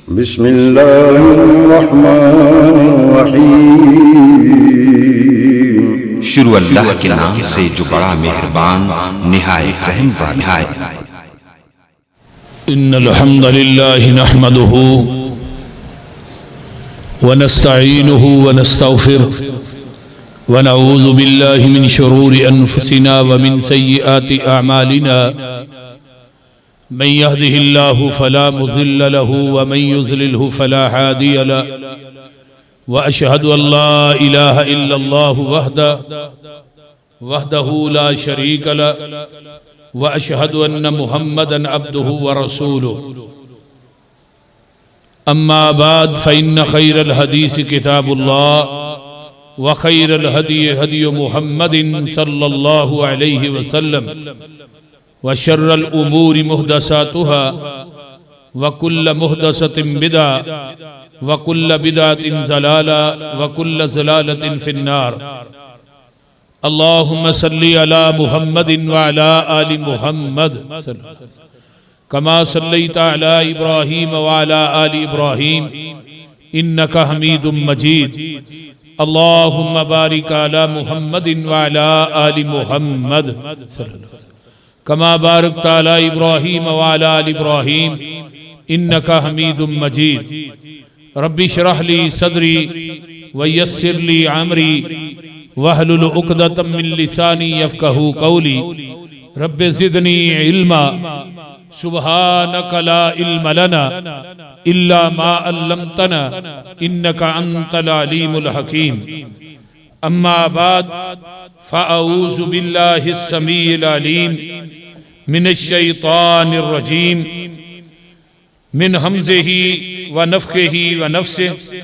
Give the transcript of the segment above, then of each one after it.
बिस्मिल्लाहिर्रहमानिर्रहीम। शुरू अल्लाह के नाम से जो बड़ा मेहरबान निहायत रहम वाला है। इन्नल हम्दुलिल्लाहि नहमदुहु व नस्तईनुहु व नस्तगफिरुहु व नऊज़ु बिल्लाहि मिन शुरूरि अनफुसिना व मिन सय्यिआति अअमालिना मन यहदिहिल्लाहु फला मुज़िल्ल लहु व मन युज़लिलहु फला हादिय लहु व अशहदु अल्ला इलाहा इल्लल्लाहु वहदहु ला शरीक लहु व अशहदु अन्न मुहम्मदन अब्दुहु व रसूलुहु। अम्मा बाद फ़इन्न खैरल हदीस किताबुल्लाह व खैरल हदी हदी मुहम्मदिन सल्लल्लाहु अलैहि वसल्लम व शर्रल उमूरि मुहदसातुहा व कुल्ल मुहदसतिन बिदा व कुल्ल बिदातिन ज़लाला व कुल्ल ज़लालतिन फिन्नार। अल्लाहुम्मा सल्ली अला मुहम्मदिन व अला आलि मुहम्मद कमा सल्लैता अला इब्राहीम व अला आलि इब्राहीम इन्नका हमीदुम मजीद। अल्लाहुम्मा बारिक अला मुहम्मदिन व अला आलि मुहम्मद कमा बारकता अला इब्राहीम व अला आलि इब्राहीम इन्नका हमीदुम मजीद। रब्बि इश्रह ली सदरी व यस्सिर ली अमरी वहलुल उक़दतम मिन लिसानी यफ़क़हू क़ौली। रब्बि ज़िदनी इल्मा सुब्हानक ला इल्म लना इल्ला मा अल्लमतना इन्नका अंतल अलीमुल हकीम। अम्मा बाद फ़अऊज़ु बिल्लाहिस समीइल अलीम मिनश शैतानिर रजीम मिन हमज़िही व नफ़ख़िही व नफ़्सिही।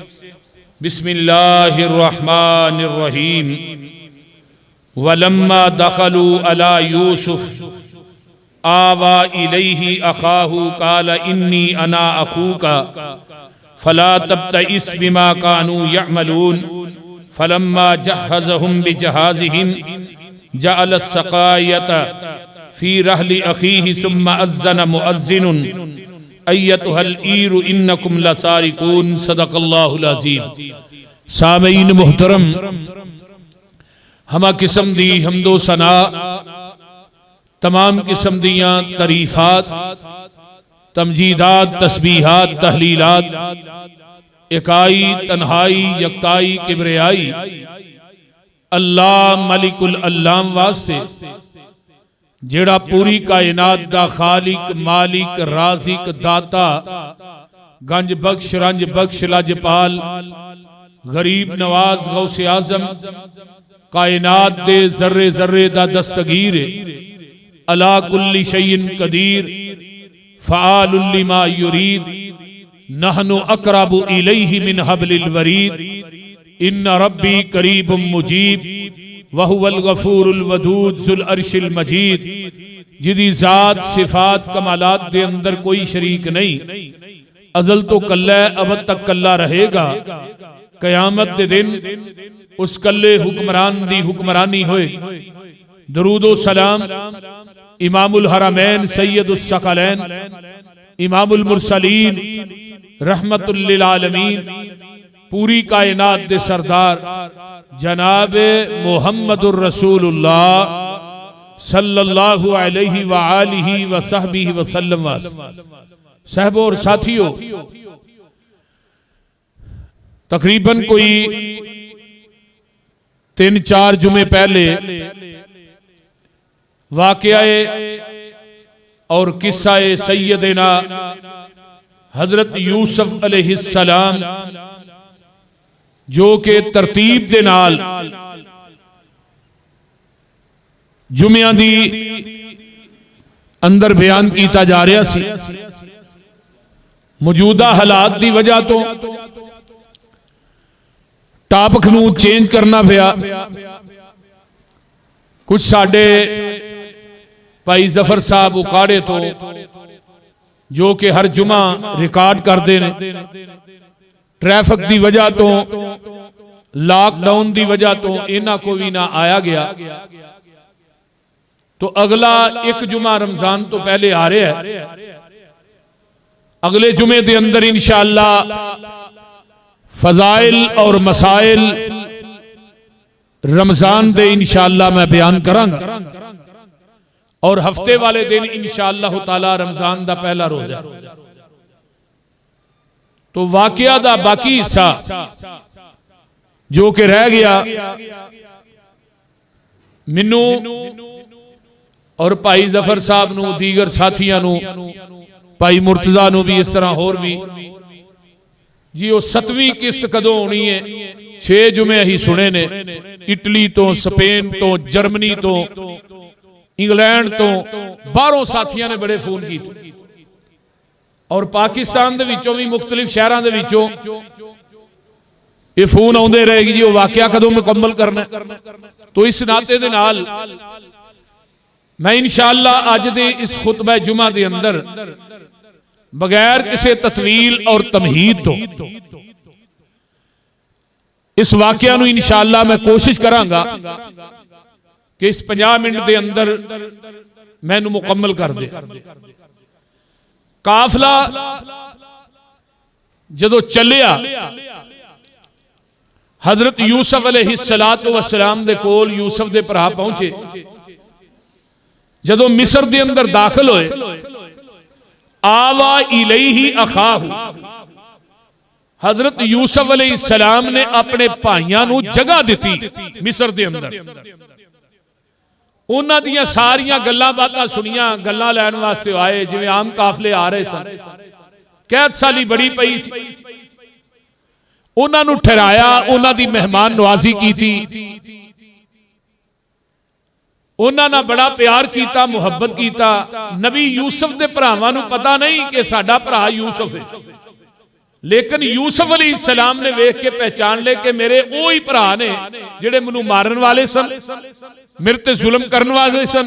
बिस्मिल्लाहिर्रहमानिर्रहीम। वलम्मा दखलू अला यूसुफ आवा इलैहि अखाहु काल इन्नी अना अखूका फला तब्तइस बिमा कानू यअमलून। फलम्मा जहज़हुम बिजहाज़िहिम जअल अस्सक़ायत फी रहलि अखीहि सुम्मा अज़्ज़न मुअज़्ज़िनुन अय्यतुहल ईरु इन्नकुम लसारिकून। सदक़ल्लाहुल अज़ीम। सामीईन मुहतरम, हमा किस्म दी हम्दो सना, तमाम किस्म दियां तरीफात, तमजीदात, तस्बीहात, तहलीलात, इकाई, तन्हाई, यकताई, किबरियाई अल्लाह मलिकुल अल्लाम वास्ते जेड़ा पूरी कायनात दा खालिक, मालिक, राज़िक, दाता, गंज बख्श, रंज बख्श, लजपाल, गरीब नवाज, गौसे आज़म, कायनात दे जर्रे जर्रे दा दस्तगीर, अला कुल्ली शैइन कदीर, फ़आलुल लिमा युरीद, नहनु अक़रबु इलैहि मिन हब्लिल वरीद, इन्न रब्बी करीबुम मुजीब वहुवल गफूरुल वदूद ज़ुल अर्शिल मजीद। जिदी ज़ात सिफ़ात कमालात दे अंदर कोई शरीक नहीं, अज़ल तो कल्ला अबद तक कल्ला रहेगा। क़यामत दे दिन उस कल्ले हुक्मरान दी हुक्मरानी होए। दरूदो सलाम इमामुल हरमैन सैयदुस सकलैन इमामुल मुरसलीन रहमतुल लिल आलमीन पूरी कायनात दे सरदार जनाब मुहम्मदुर रसूलुल्लाह सल्लल्लाहु अलैहि व आलिहि व सहबिहि वसल्लम। साहबों और साथियों, तकरीबन कोई 3-4 जुमे पहले वाक़या और किस्सा सैयदना हजरत यूसुफ अलैहिस्सलाम जो के तरतीब दे नाल जुमियां दी अंदर बयान किया जा रहा सी। मौजूदा हालात दी वजह तो टॉपिक नू चेंज करना पिया। कुछ साडे भाई जफर साहब उकाड़े तो जो कि हर जुमा रिकॉर्ड करते हैं, ट्रैफिक की वजह तो, लॉकडाउन की वजह तो इन्हां को भी ना आया गया। तो अगला एक जुमा रमजान तो पहले आ रहा है। अगले जुमे के अंदर इंशाअल्लाह फजाइल और मसाइल रमजान दे इंशाअल्लाह मैं बयान करांगा और हफ्ते वाले दिन इंशाअल्लाह ताला रमजान दा पहला रोजा। तो वाकया दा बाकी हिस्सा जो कि रह गया, मिनू और भाई जफर साहब नू, दीगर साथियों नू, भाई मुर्तजा नू भी इस तरह होर भी जी वो 7वीं किस्त कदों होनी है। 6 जुमे अही सुने ने, इटली तो, स्पेन तो, जर्मनी तो, इंग्लैंड तो, बाहरों साथियों ने बड़े फोन किए और पाकिस्तान दे विचों भी मुख्तलिफ शहरों दे विचों ये फोन आउंदे रहेगी जी वो वाकया कदों मुकम्मल करना। तो इस नाते दे नाल मैं इंशाअल्लाह अज दे इस खुतबा जुमा दे अंदर बगैर किसी तस्वील और तमहीद तो इस वाकया नूं इंशाअल्लाह मैं कोशिश करांगा कि इस 50 मिनट के अंदर मैनू मुकम्मल कर दे। काफिला जदों चलिया हजरत यूसुफ अलैहिस्सलातु वस्सलाम दे कोल यूसुफ दे भरा पहुंचे, जदों मिस्र दे अंदर दाखिल होए, आवा इलैहि अखाहु, हजरत यूसुफ अलैहिस्सलाम ने अपने भाइयों नूं जगह दी मिस्र दे अंदर। उन्हां दियां सारियां गल्लां बातां सुनियां, गल्लां लैण वास्ते आए जिवें आम काफले आ रहे सन। कैद साली बड़ी पई सी, उन्हां नूं ठहराया, उन्हां दी मेहमान नवाजी कीती, उन्हां नाल बड़ा प्यार कीता, मुहब्बत कीता। नबी यूसुफ दे भरावां नूं पता नहीं कि साडा भरा यूसुफ है, लेकिन यूसुफ अलैहिस्सलाम ने वेख के पहचान ले कि मेरे वो ही भरा ने जिहड़े मैनूं मारन वाले सन, मेरे ते जुल्म करन वाले सन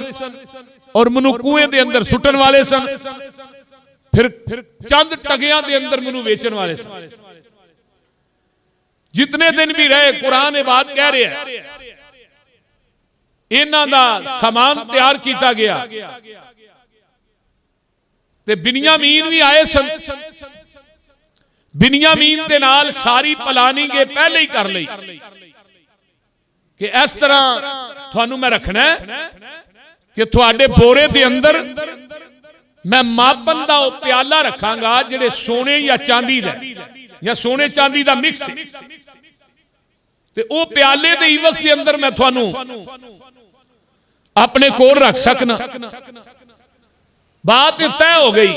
और मैनूं कुएं दे अंदर सुटन वाले सन, फिर चंद टगियां दे अंदर मैनूं वेचण वाले सन। जितने दिन भी रहे, कुरान ये बात कह रहा है, इन्हां दा सामान तैयार किया गया ते बिन्यामीन भी आए सन। बिन्यामीन दे नाल सारी प्लानिंग पहले ही कर ली कि इस तरह थानू मैं रखना है कि थोड़े बोरे दे अंदर मैं मापन दा प्याला रखांगा जिहड़े सोने या चांदी दा या सोने चांदी दा मिक्स ते ओ प्याले दे इवस दे अंदर मैं थानू अपने कोल रख सकना। बात तय हो गई,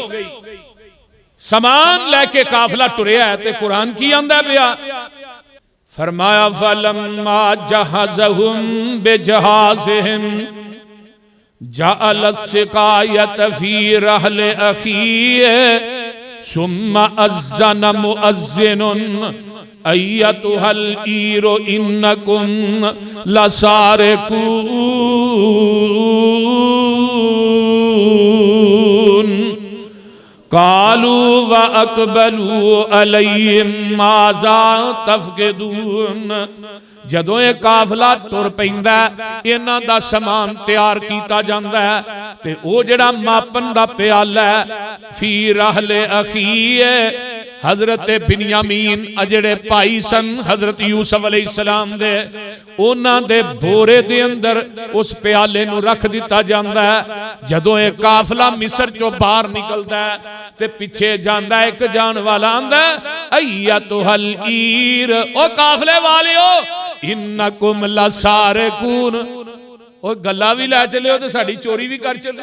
समान लैके काफिला टुरिया है। ते कुरान की आंदा पिया, फरमाया फलम्मा जहज़हुम बिजहाज़िहिम जअल सिकायत फी रहल अखीह सुम्मा अज़्ज़न मुअज़्ज़िनुन अय्यतुहल ईरो इन्नकुम लसारिकून कालू व अकबलू अलैहिम माज़ा तफ़क़िदून। जदों ये काफिला तुर पैंदा इन्हां दा समान तैयार किया जांदा है ते ओ जिहड़ा मापन दा प्याला फी रहले अखीए हजरत बिन्यामीन अजड़े भाई सन हजरत यूसुफ अलैहिस्सलाम दे, उन्हां दे बोरे दे अंदर उस प्याले नूं रख दिता जांदा है। जदों ये काफिला मिस्र चों बाहर निकलदा है ते पिछे जांदा एक जान वाला आंदा अय्यतुहल ईर, ओ काफिले वालिओ इन्नकुम लसारिकून, ओ गल्ला भी लै चले हो ते साडी चोरी भी कर चले।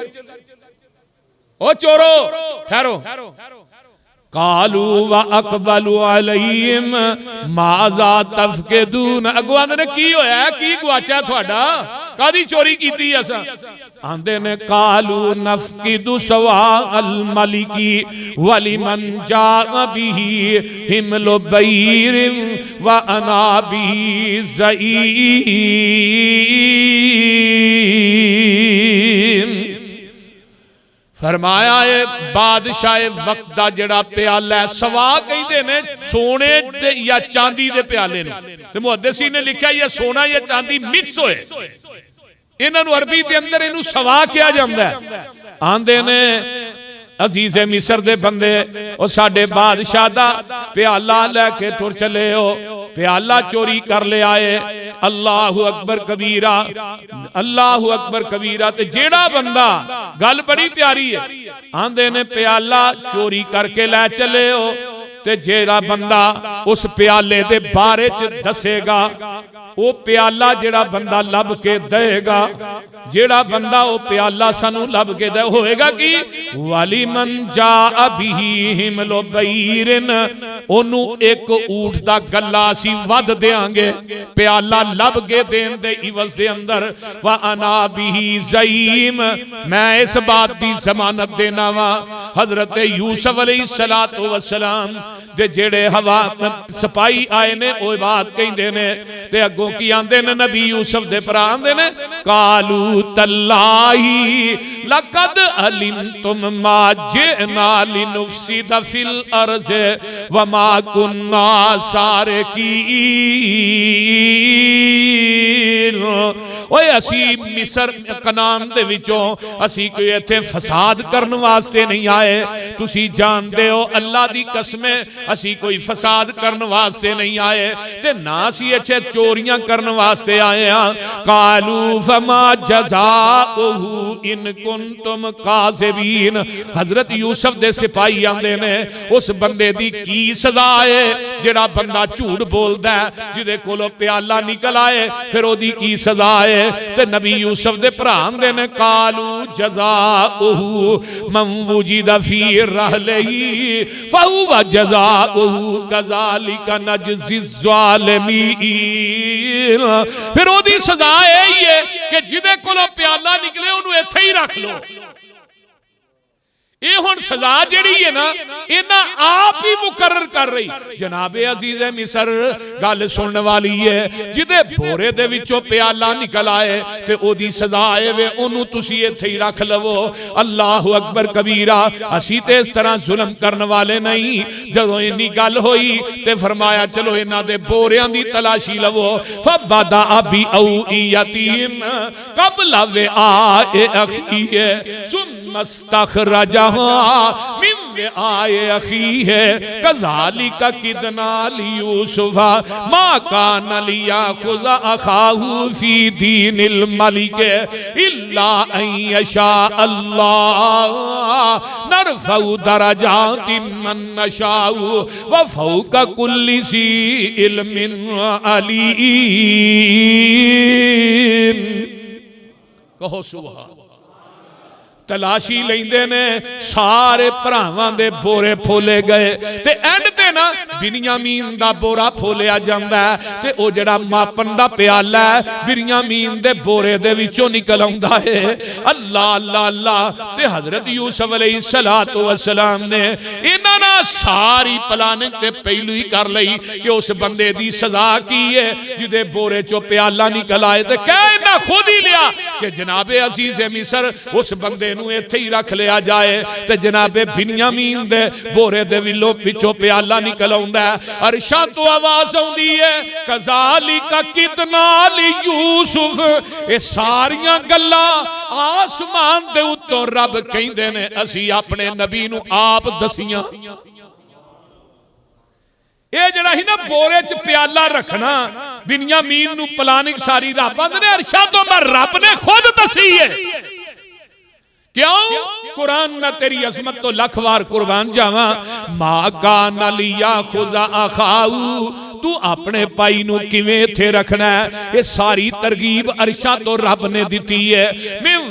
ओ चोरो ठहरो। कालू व अकबलू अलैहिम माज़ा तफ़क़िदून, अगवान ने की होया, की गवाचा थोड़ा, कादी चोरी कीती असा? आंदे ने कालू नफ़क़िदु सवा अल मलिकी वलिमन जा बिही हिमलु बैरिम व अना बिही ज़ईम। फरमाया है बादशाह वक्त दा जड़ा प्याला सवा कहते ने सोने या चांदी दे प्याले ने, ते मुहद्दिसी ने लिखा ये सोना या चांदी मिक्स होए, इन्हां नूं अरबी दे अंदर इनू सवा किया जांदा है। आंदे ने अजीज़े मिस्र दे बंदे ओ साडे बादशाह दा प्याला लैके तुर चले हो, प्याला चोरी कर ले आए। अल्लाहु अकबर कबीरा, अल्लाहु अकबर कबीरा। ते जेड़ा बंदा, गल बड़ी प्यारी है, आंदे ने प्याला चोरी करके लै चले हो, ते जेड़ा बंदा उस प्याले दे बारे च दसेगा, वो प्याला जेड़ा बंदा लब के देगा, जेड़ा बंदा वो प्याला सानू लब के दे होएगा कि वाली मन जा अभी हिमलो बईरन, ओनू एक ऊठ दा गला असी वध देंगे प्याला लब के देन दे इवज दे अंदर। व अना बिही ज़ईम, मैं इस बात दी जमानत देना वा हजरत यूसुफ अलैहिस्सलातु वस्सलाम दे जेड़े हवा सिपाही आए ने ओ बात कहंदे ने, ते अगों की आंदे ने नबी यूसुफ दे भरा आंदे ने कालू तल्लाही लकद अलिमतुम मा जिना लिनुफसिद फिल अर्ज़ व मा कुन्ना सारिकीन। ओए असी मिस्र कनान दे विचों असी कोई इत्थे फसाद करन वास्ते नहीं आए, तुसी जानदे हो अल्लाह दी कसमे असी कोई फसाद करन वास्ते नहीं आए, ते ना असी इत्थे चोरियां करन वास्ते आए हां। कालू फमा जज़ाउहु इन कुंतुम काज़िबीन, हजरत यूसुफ दे सिपाही आंदे ने उस बंदे दी की सजा है जेड़ा बंदा झूठ बोलदा है, जिदे कोलों प्याला निकल आए, फिर ओदी की सजा है। ते नबी यूसुफ दे भरा आंदे ने कालू जज़ाउहु मन वुजिदा फी रहलिही फहुवा जज़ाउहु कज़ालिका नजज़ि ज़ालिमीन। फिर ओदी सजा यही है कि जिदे कोलों प्याला निकले ओनू इत्थे ही रख लो। ये हुण सजा जिहड़ी है ना इन्हां आप ही मुकर्रर कर रही। जनाबे अजीज़े मिस्र गल सुनने वाली है, जिदे बोरे दे विचों प्याला निकल आए ते ओदी सजा है वे ओनू तुसी इत्थे ही रख लवो। अल्लाहु अकबर कबीरा, असी ते इस तरह जुल्म करने वाले नहीं। जदों इन्नी गल होई ते फरमाया चलो इन्हां दे बोरियां दी तलाशी लवो। फबदा अबी औ यतीम कबला वे आए अखीए सुमस्तखरजा मिन आए अखी है कज़ालिका किदना लियूसुफा मा कान लियाखुज़ अखाहु फी दीनिल मलिक इल्ला अन यशा अल्लाह नरफ़उ दरजातिन मन नशाउ व फ़ौक़ कुल्लि ज़ी इल्मिन अलीम। कहो सुभान। तलाशी लेंदे ने, सारे भरावां दे बोरे फोले गए ते एंड ते ना बिन्यामीन दा बोरा फोलिया जांदा है ते ओ जेड़ा मापन दा प्याला है बिन्यामीन दे बोरे दे विचों निकल आउंदा है। अल्लाह अल्लाह अल्लाह। ते हजरत यूसुफ अलैहिस्सलातु वस्सलाम ने इन्हां ना सारी प्लानिंग ते पहलू ही कर लई कि उस बंदे दी सजा की है जिदे बोरे चों प्याला निकल आए, ते कह इन्हां खुद ही लिया कि जनाबे अजीज़े मिस्र उस बंदे इत्थे ही रख लिया जाए। ते जनाबे बिन्यामीन दे बोरे दे विचों प्याला निकल आउंदा है। अरशा तो आवाज आउंदी है कज़ालिका किदना लियूसुफ। ये सारियां गल्लां आसमान दे उत्तों रब कहंदे ने असी अपने नबी नूं आप दसियां। ये जड़ा ही ना बोरे च प्याला रखना बिन्यामीन नूं प्लानिंग सारी रब आंदे ने अरशा तो मैं रब ने खुद दसी है। क्यों? कुरान में तेरी अजमत तो लख वार कुर्बान जावा। मा कान लियाखुज़ अखाहु, तू अपने भाई नूं किवें इत्थे रखना है। ये सारी तरगीब अरशा तो रब ने दिती है।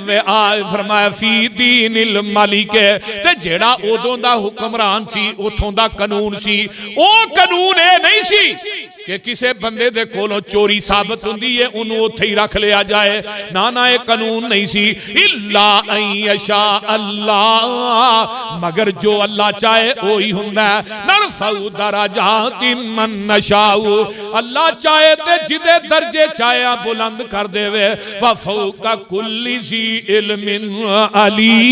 मैं आए फरमाया फी दीनिल मलिक, ते जेड़ा उदों दा हुक्मरान सी उथों दा कानून सी, ओ कानून ए नहीं सी कि किसी बंदे दे कोलों चोरी साबित हुंदी है उन्होंने उत्थे ही रख लिया जाए। ना ना ये कानून नहीं सी। इल्ला अन यशा अल्लाह, मगर जो अल्लाह चाहे वो ही हुंदा है। नरफ़उ दरजातिन मन नशाउ, अल्लाह चाहे ते जिदे दर्जे चाहे बुलंद कर देवे। व फ़ौक़ कुल्लि ज़ी इल्मिन अलीम।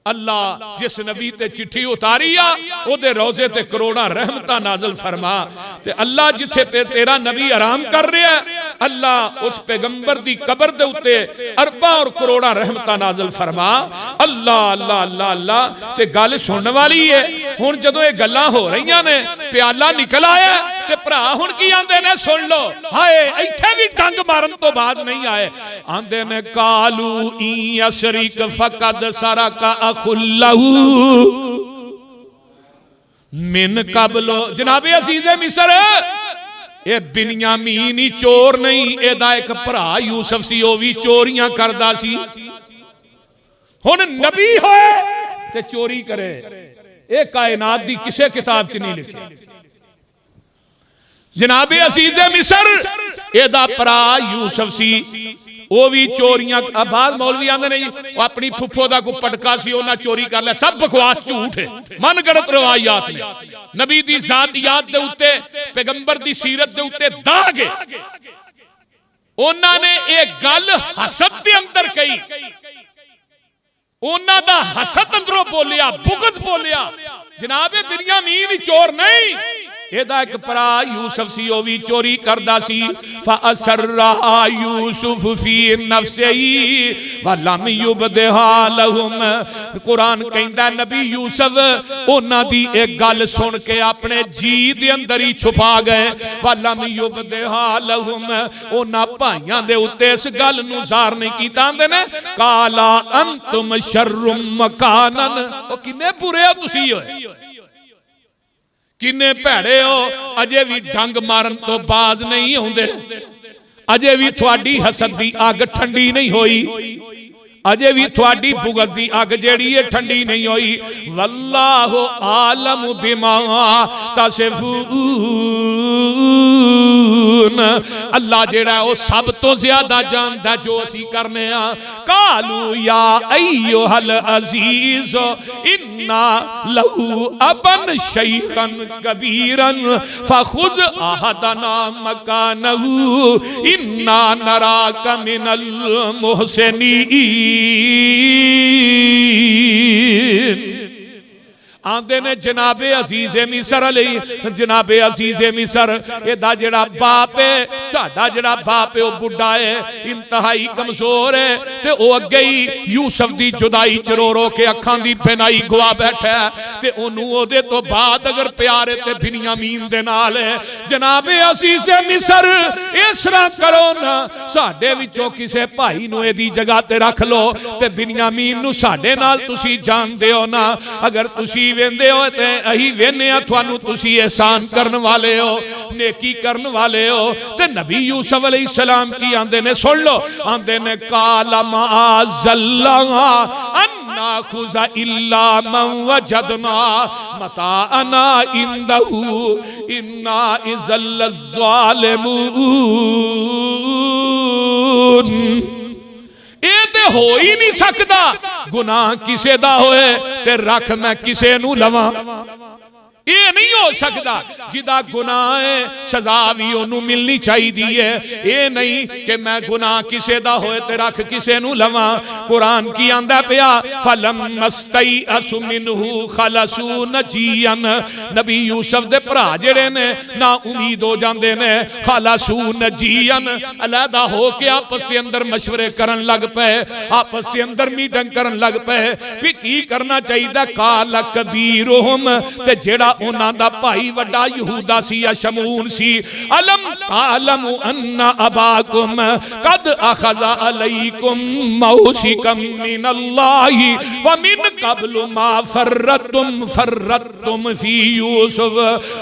अल्लाह जिस नबी ते चिट्ठी उतारी आ ओदे रोजे ते करोड़ा रहमतां नाज़िल फरमा। ते अल्लाह जिथे पे तेरा नबी आराम कर रहा है अल्लाह उस पैगंबर दी कबर दे उत्ते अरबा और करोड़ा रहमतां नाज़िल फरमा। अल्लाह अल्लाह अल्लाह अल्लाह ते गल सुनने वाली है। हुण जदों ये गल्लां हो रहीआं ने प्याला निकल आया ते भरा हुण की आंदे ने सुन लो। हाय इत्थे भी डंग मारन तो बाद नहीं आए। आंदे ने कालू ई असरिक फकद सरका अखुल्लहू मिन कबलो। जनाबे अजीज़े मिस्र ये बिन्यामीन ही चोर नहीं, एदा एक भरा यूसुफ सी, वो भी चोरियां करदा सी। हुण नबी होए ते चोरी करे, ये कायनात दी किसे किताब च नहीं लिखी। जनाबे अजीज़े मिस्र एदा भरा यूसुफ सी, वो भी चोरियां। बाद मौलवी आंदे नहीं वो अपनी फुफो दा कोई पटका सी उन्हें चोरी कर लिया। सब बकवास झूठ है, मन गणत रवायात ने। नबी दी जातियात दे उत्ते पैगंबर दी सीरत दे उत्ते दाग है। उन्होंने एक गल हसद दे अंदर कही, उन्हां दा हसद अंदरों बोलिया, बुगज बोलिया। जनाबे बिन्यामीन चोर नहीं, एदा एक भरा यूसुफ सी, वो भी चोरी करदा सी। फअसर्रा यूसुफ फी नफ्सिही वलम युबदिहा लहुम। कुरान कहंदा नबी यूसुफ उन्हां दी एक गल सुन के अपने जी दे अंदर ही छुपा गए। वलम युबदिहा लहुम, उन्हां भाइयां दे उत्ते इस गल नूं ज़ाहिर नहीं कीता। आंदे ने काला अंतुम शर्रुम मकानन, ओ किन्ने बुरे हो तुसी होए, किन्ने भैड़े हो, अजे भी डंग मारन तो बाज नहीं होंदे, अजे भी थोड़ी हसद दी अग ठंडी नहीं होई, अजे भी थोड़ी बुगज दी अग जेड़ी है ठंडी नहीं होई। वल्लाहु आलम बिमा तसिफून, अल्लाह जेड़ा वो सब तो ज्यादा जानदा जो असी करने आ। कालू या अय्युहल अजीज इन्ना लहू अबन शैखन कबीरन फखुज अहदना मकानहू इन्ना नराक मिनल मुहसिनीन। आंदे ने जनाबे अजीज़े मिस्र अलई, जनाबे अजीज़े मिस्र एदा जेड़ा बाप है, साडा जेड़ा बाप है वो बुढ़ा है, इंतहाई कमजोर है, ते वो अगे ही यूसुफ दी जुदाई च रो रो के अखां दी पेनाई गवा बैठा है। ते ओनू ओदे तो बाद अगर प्यार है ते बिन्यामीन दे नाल है। जनाबे अजीज़े मिस्र इस तरह करो ना, साडे विचों किसे भाई नूं इहदी जगह ते रख लो ते बिन्यामीन नूं साडे नाल तुसी जानदे हो ना। अगर तुसी वेंदे हो ते अही वेने आ तुहानू, तुसी एहसान करने वाले हो, नेकी करने वाले हो। ते नबी यूसुफ अलैहिस्सलाम की आंदे ने सुन लो, आंदे ने काला माअल्लाह अन्ना खुजा इल्ला मन वजदना मताअना इंदहू इन्ना इज़ल ज़ालिमून। ये तो हो ही नहीं सकता, गुनाह किसे दा होए ते रख मैं किसे नू लवां। ये नहीं हो सकता, जिदा गुनाह है सजा भी ओनू मिलनी चाहिए। ये नहीं कि मैं गुनाह किसे दा होए ते रख किसे नू लवां। कुरान की आंदा पिया फलम मस्तई असु मिनहु खलसू नजियन। नबी यूसुफ दे भरा जेड़े ने ना उम्मीद हो जांदे ने, खलसू नजियन अलहदा हो के आपस के अंदर मशवरे करन लग पे, आपस के अंदर मीटिंग करन लग पे भी की करना चाहिए। काला कबीरुहुम, ते जेड़ा उन्हां दा भाई वड्डा यहूदा सी या शमून सी, अलम तालमु अन्ना अबाकुम कद अखज़ा अलैकुम मौसिकम मिनल्लाहि व मिन कब्लु मा फर्रतुम फी यूसुफ।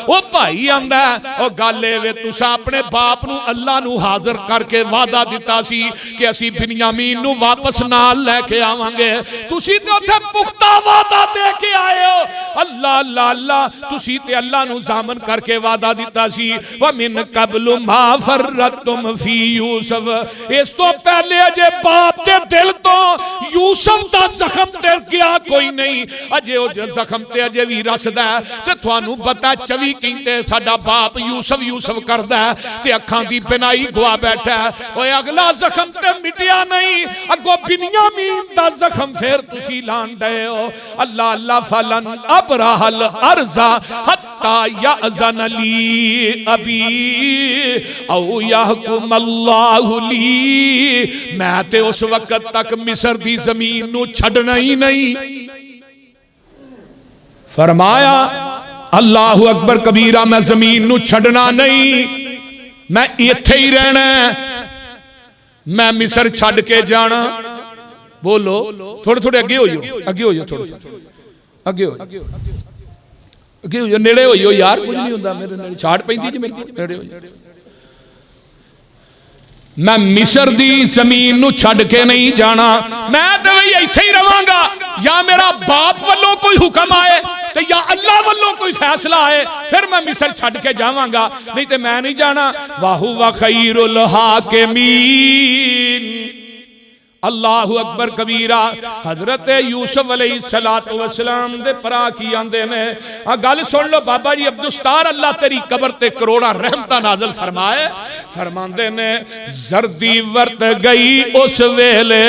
ओ भाई आंदा ओ गल वे तुसा अपने बाप नू अल्लाह नू हाजिर करके वादा दिता सी कि असी बिन्यामीन नू वापस नाल लेके आवांगे। तुसी ते उत्थे पुख्ता वादा दे के आए हो। अल्लाह अल्लाह अल्लाह, तुसी ते अल्लाह नू जामन करके वादा दिता सी व मिन कब्लु मा फर्रतुम फी यूसुफ। इस तो पहले अजे बाप ते दे दिल तो यूसुफ दा जख्म ते गया कोई नहीं। अजे ओ जख्म ते अजे भी रसदा ते तुहानू पता 24 घंटे साडा बाप यूसुफ यूसुफ करदा ते अखां दी बिनाई गवा बैठा। ओए अगला जख्म ते मिटिया नहीं, अगो बिन्यामीन दा जख्म फिर तुसी लान दे हो। अल्लाह अल्लाह फलन अबराहल अर्जा हत्ता याज़न ली अबी औ यहकुम अल्लाहु ली। मैं ते उस वक्त तक मिस्र दी जमीन नू छड़ना ही नहीं। फरमाया अल्लाहु अकबर कबीरा, मैं जमीन नू छड़ना नहीं, मैं इत्थे ही रहना, मैं मिस्र छड़ के जाना। बोलो थोड़े थोड़े अगे हो जाओ, अगे हो जाओ, थोड़े अगे हो अगे हो जाओ, नेड़े हो जाओ यार, कुछ नहीं होंदा मेरे नेड़े छाड़ पैंदी जी मेरे नेड़े हो जाओ। मैं मिस्र दी जमीन नू छड़ के नहीं जाना, मैं तो इत्थे ही रवांगा। या मेरा बाप वालों कोई हुक्म आए तो या अल्लाह वालों कोई फैसला आए, फिर मैं मिस्र छड़ के जावांगा, नहीं तो मैं नहीं जाना। वाहु व खैरुल हाकिमीन। अल्लाहु अकबर कबीरा। हजरत यूसुफ अलैहिस्सलातु वस्सलाम दे परा की आंदे ने। आ गल सुन लो बाबा जी अब्दुस्तार, अल्लाह तेरी कबर ते करोड़ा रहमतां नाज़िल फरमाए। फरमांदे ने जर्दी वर्त गई उस वेले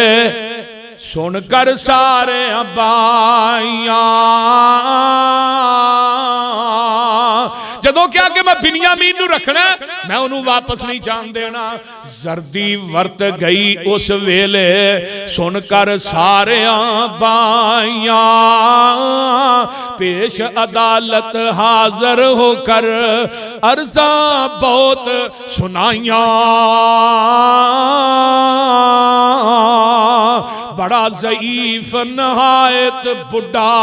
सुनकर सारे बाइयां। जदों क्या कि मैं बिन्यामीन नू रखना, मैं उन्होंने वापस नहीं जान देना। जर्दी वर्त गई उस वेले सुनकर सारे बाइयां, पेश अदालत हाजिर होकर अर्जा बहुत सुनाइया। बड़ा ज़ईफ नहायत बुढ़ा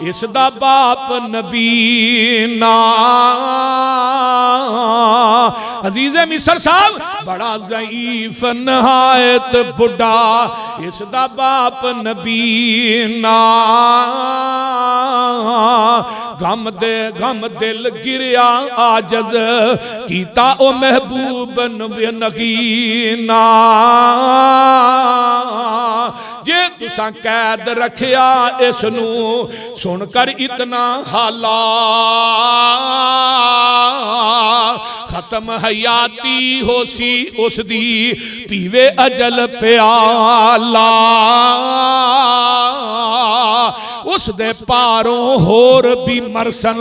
इसदा बाप नबीना। अजीज़े मिस्र साहब, बड़ा ज़ईफ नहायत बुढ़ा इसदा बाप नबीना। गम दिल गिरिया आजज कीता ओ महबूब नगीना। जे तुसा कैद रखिया इसनू सुनकर इतना हाला, खत्म हयाती होसी उसदी पीवे अजल प्याला। उस दे पारों होर भी मरसन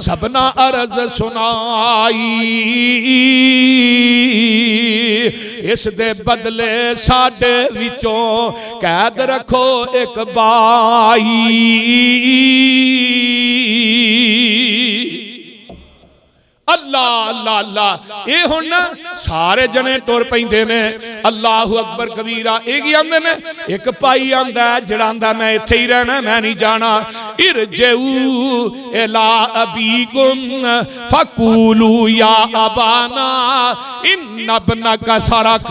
सबना अर्ज सुनाई। इस दे बदले साडे विचों कैद रखो एक बाई। अल्लाह अल्लाह अल्लाह। ये हुण ना सारे जने तुर पैंदे ने अल्लाहु अकबर कबीरा। एक ही आंदे ने, एक भाई आंदा जिहड़ा आंदा मैं इत्थे ही रहना, मैं नहीं जाना। इरजऊ इला अबीकुम फकूलू या अबाना इन्ना इब्नका सरक।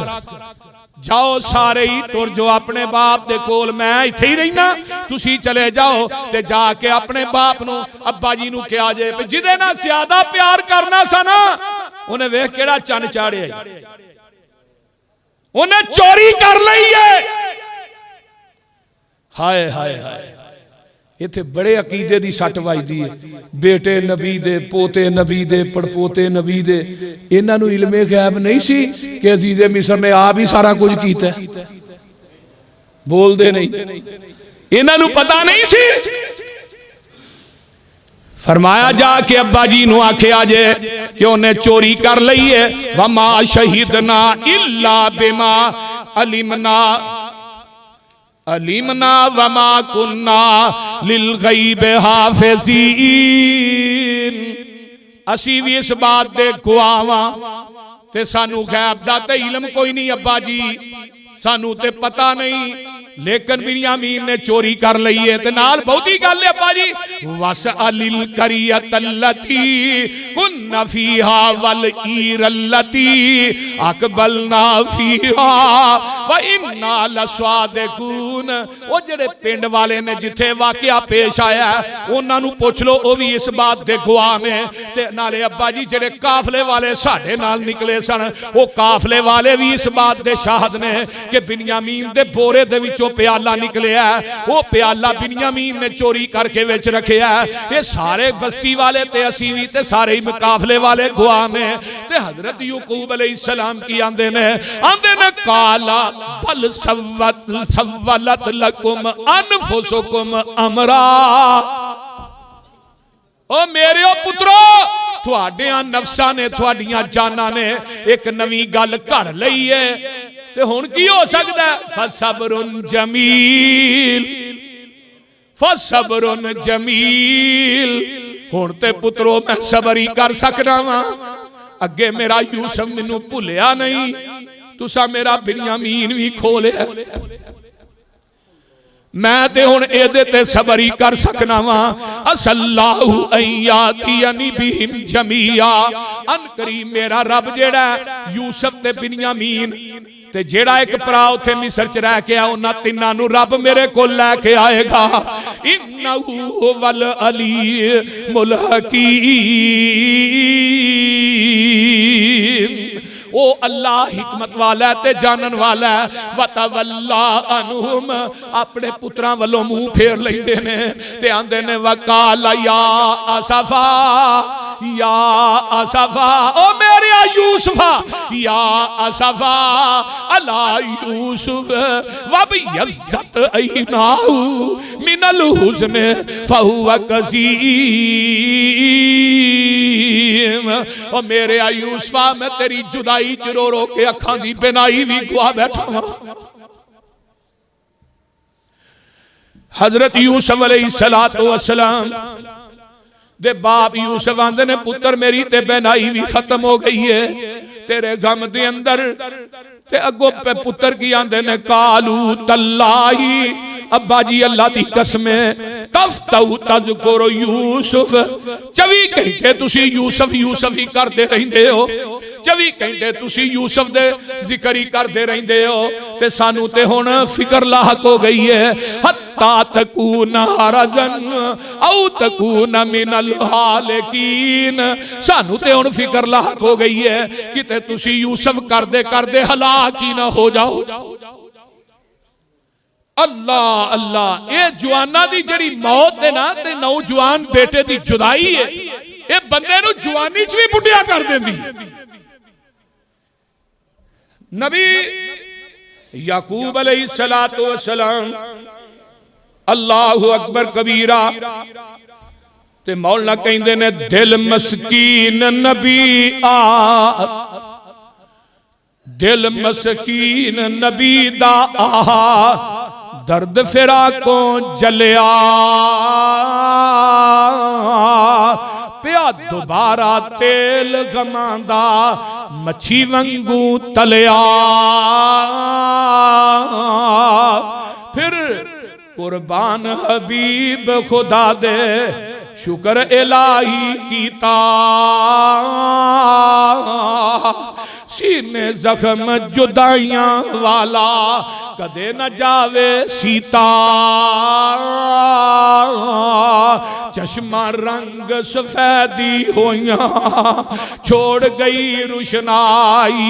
जाओ सारे ही तुर जो अपने बाप दे कोल, मैं इत्थे ही रहना, तुसी चले जाओ ते जाके अपने बाप नू अब्बा जी नू कहा जे जिदे नाल ज्यादा प्यार करना सा ना, उन्हें वेख केड़ा चन चाड़िया, उन्हें चोरी कर लई है। हाय हाय हाय, इत्थे बड़े अकीदे दी सट वजदी है। बेटे नबी दे, पोते नबी दे, पड़पोते नबी दे, इन्हां नूं इल्मे गैब नहीं सी कि अजीज़े मिस्र ने आप ही सारा कुछ कीता। बोलदे नहीं, इन्हां नूं पता नहीं सी। फरमाया जाके अब्बा जी नूं आखिया जे कि उन्हें चोरी कर लई है। वमा शहीदना इल्ला बिमा अलिमना अलीमना वमा कुन्ना लिल गैब हाफिज़ीन। असी भी इस बात दे गवाह ते सानू गैब दा ते इल्म कोई नहीं अब्बा जी, सानू ते पता नहीं। लेकिन बिन्यामीन ने चोरी कर लई है ते नाल बहुती गल है अब्बा जी वस अलिल करियतल्लती कुन्न फीहा वल ईरल्लती अकबलना फीहा व इन्ना लस्वादिकून। ओ जेड़े पिंड वाले ने जिथे वाकया पेश आया उन्हां नूं पुछ लो ओ भी इस बात दे गवाह ने ते नाले अब्बा जी जेड़े काफले वाले साडे नाल निकले सन ओ काफले वाले भी इस बात दे शाहद ने कि बिन्यामीन दे बोरे दे विचों प्याला निकलिया वो प्याला बिन्यामीन ने चोरी करके विच रखिया। ये सारे बस्ती वाले ते असी भी ते सारे ही काफले वाले गवाह ने ते हजरत याकूब अलैहिस्सलाम की आंदे ने काला बल सव्वलत लकुम अनफुसुकुम अमरा। ओ मेरे पुत्रो तुहाडियां नफ्सां ने तुहाडियां जानां ने एक नवी गल घर लई है ते हुण की हो सकदा है फसबरुन जमील फसबरुन जमील। हुण ते पुत्रो मैं सबर ही कर सकदा वां अगे मेरा यूसुफ मैनू भुलिया नहीं तुसा मेरा बिन्यामीन भी खो लिया मैं ते हुण इहदे ते सबर ही कर सकना वां। असल्लाहु अय्यातियनी बिहिम जमीया अन करीम मेरा रब जेड़ा यूसुफ ते बिन्यामीन ते जेड़ा एक भरा उथे मिस्र च रह के आ उन्हां तिन्हां नूं रब मेरे कोल लैके आएगा। इन्नहु वल अलीमुल हकीम। ओ अल्लाह हिकमत वाला है ते जानन वाला है। वतवल्ला अनहुम अपने पुत्रां वल्लों मुंह फेर लैंदे ने ते आंदे ने वकाल या असफा या असफा ओ मेरे यूसुफा या असफा अला यूसुफ वब यज़्ज़त ऐनाहु मिनल हुज़्न फहुव कज़ीम। ओ मेरे यूसुफा मैं तेरी जुदाई च रो रो के अखां दी बिनाई भी गुआ बैठा हां। हजरत यूसुफ अलैहिस्सलातु वस्सलाम दे बाप यूसुफ आंदे ने पुत्र मेरी ते बेनाई भी खत्म हो गई है तेरे गम दे अंदर ते अगो पे पुत्र की आंदे ने कालू तल्लाही अब्बा जी अल्लाह दी कसमे तफ्तहु तज़कुरु यूसुफ 24 घंटे तुसी यूसुफ यूसुफ ही करते रहंदे हो 24 घंटे तुसी यूसुफ दे जिक्र ही करते रहंदे हो ते सानू ते हुण फिक्र लाहक हो गई है हत्ता तकूना हरजन औ तकूना मिनल हालिकीन। सानू ते हुण फिक्र लाहक हो गई है किते तुसी यूसुफ करदे करदे हलाक ही ना हो जाओ। अल्लाह अल्लाह ये जवाना दी जड़ी मौत है ना ते नौजवान बेटे दी जुदाई है ये बंदे नू जवानी च भी बुढ़िया कर देंदी। नबी याकूब अलैहिस्सलातु वस्सलाम अल्लाहु अकबर कबीरा ते मौला कहंदे ने दिल मस्कीन नबी आ दिल मस्कीन नबी दा आ दर्द फिरा को जलिया पिया दोबारा तेल गमांदा मच्छी वंगू तलिया। फिर कुर्बान हबीब खुदा दे शुक्र इलाही कीता सीने जख्म जुदाइयां वाला कदे न जावे सीता। चश्मा रंग सफेदी होया छोड़ गई रुशनाई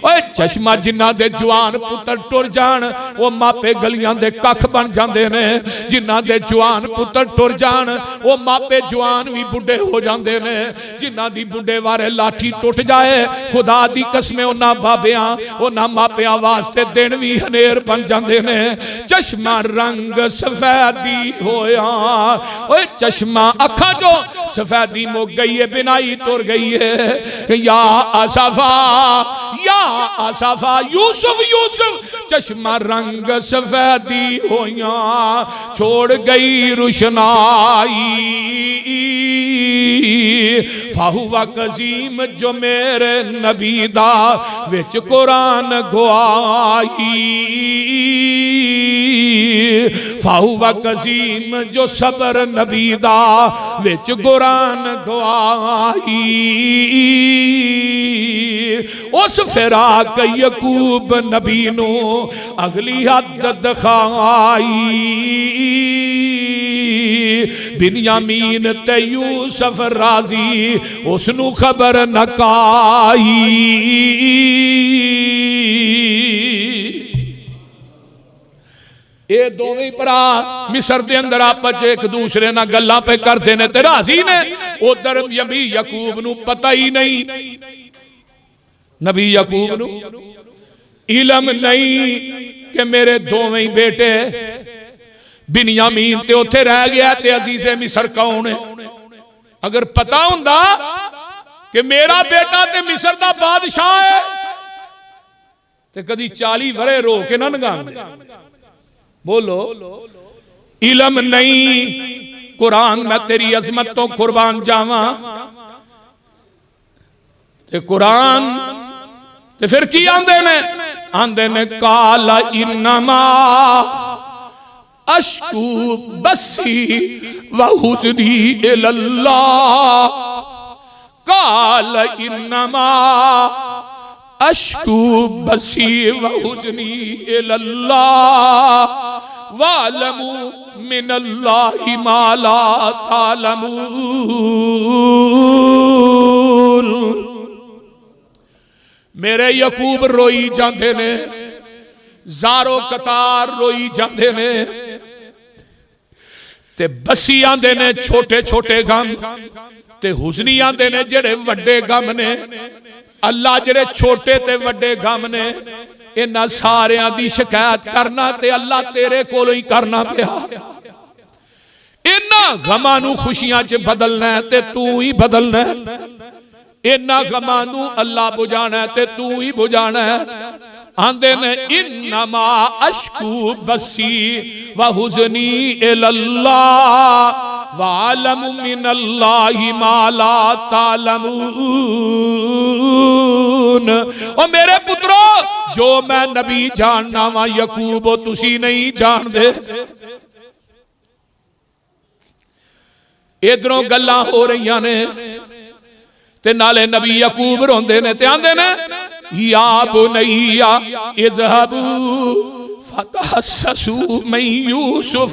ओए चश्मा जिन्ना दे जवान पुत्र टुर जान वो मापे गलियां दे कख बन जांदे ने जिन्ना दे जवान पुत्र टुर जान वो मापे जवान भी बुढ़े हो जांदे ने जिन्ना दी बुढ़े वारे लाठी टुट जाए खुदा दी कसमें उन्हां बाबियां उन्हां मापियां वास्ते दिन भी हनेर बन जांदे ने। चश्मा रंग सफेदी होया ओए चश्मा अखा जो सफेदी मुक गई है बिनाई टुर गई है। या असफा या असफा यूसुफ यूसुफ चश्मा रंग सफेदी होया छोड़ गई रुशनाई। फाहुवा कजीम जो मेरे नबी दा विच कुरान गवाई। फाहुवा कसीम जो सबर नबी दा विच कुरान गवाई। उस फिराक यकूब नबी नू अगली हद दिखाई। बिन्यामीन ते यूसुफ राजी उसनू खबर नकाई। ये दोवें भरा मिस्र दे अंदर आपस एक दूसरे नाल गल्लां पे करते ने ते राजी ने। उधर नबी यकूब नू पता ही नहीं, नबी यकूब नू इलम नहीं कि मेरे दोवें बेटे बिन्यामीन ते उत्थे रह गया ते अजीज़े मिस्र कौन है। अगर पता हुंदा कि मेरा बेटा ते मिस्र दा बादशाह है ते कदी 40 वरे रो के ना नगांदे। बोलो इलम नहीं कुरान मैं तेरी अजमत तो कुर्बान जावा ते कुरान ते फिर की आंदे ने काला इन्नमा अश्कू बसी व हुज़नी इलल्लाह। काल इन्नमा अश्कू बसी व हुज़नी इलल्लाह वालमू मिनल्लाहि मा ला तालमून। मेरे यकूब रोई जाते ने, ज़ारो कतार रोई जाते ने ते बसी आंदे ने छोटे छोटे गम ते हुज़नी आंदे ने जेड़े वड्डे गम ने। अल्लाह जेड़े छोटे ते वड्डे गम ने इन्हां सारियां दी शिकायत करना ते अल्लाह तेरे कोलों ही करना पिया। इन्हां गमां नू खुशियां च बदलना है ते तू ही बदलना है। इन्हां गमां नू अल्लाह बुझाना है ते तू ही बुझाना है। आंदे ने इन्नमा अश्कू बसी व हुज़नी इलल्लाह वालमु मिनल्लाहि मा ला तालमून। ओ मेरे पुत्रो जो मैं नबी जानना वा यकूब तुसी नहीं जानदे। इधरों गल्लां हो रही ने ते नाले नबी यकूब रोंदे ने ते आंदे ने या बुनैया इज़हबू फतहस्ससू मिन यूसुफ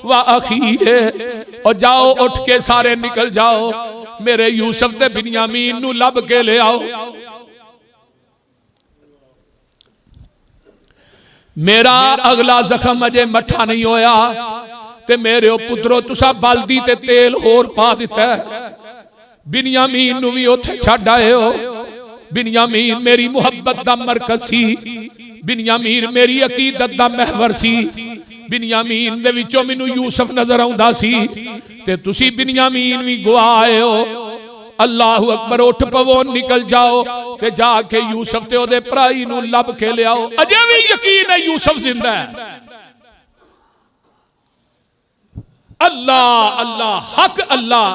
व अखीहे। और जाओ उठ के सारे निकल जाओ मेरे यूसुफ ते बिन्यामीन नू लब के ले आओ। मेरा अगला जख्म अजे मठा नहीं होया ते मेरे पुत्रो तुसा बल्दी ते तेल होर पा दिता है। बिन्यामीन नू भी उत्थे छड्ड आए हो। बिन्यामीन मेरी मुहब्बत दा मरकज सी। बिन्यामीन मेरी अकीदत दा महवर सी। बिन्यामीन दे विचों मैनू यूसुफ नजर आउंदा सी ते तुसी बिन्यामीन भी गवाए हो। अल्लाहु अकबर उठ पवो निकल जाओ ते जाके यूसुफ ते ओदे भराई नू लब के ले आओ। अजे भी यकीन है यूसुफ जिंदा है। अल्लाह अल्लाह हक अल्लाह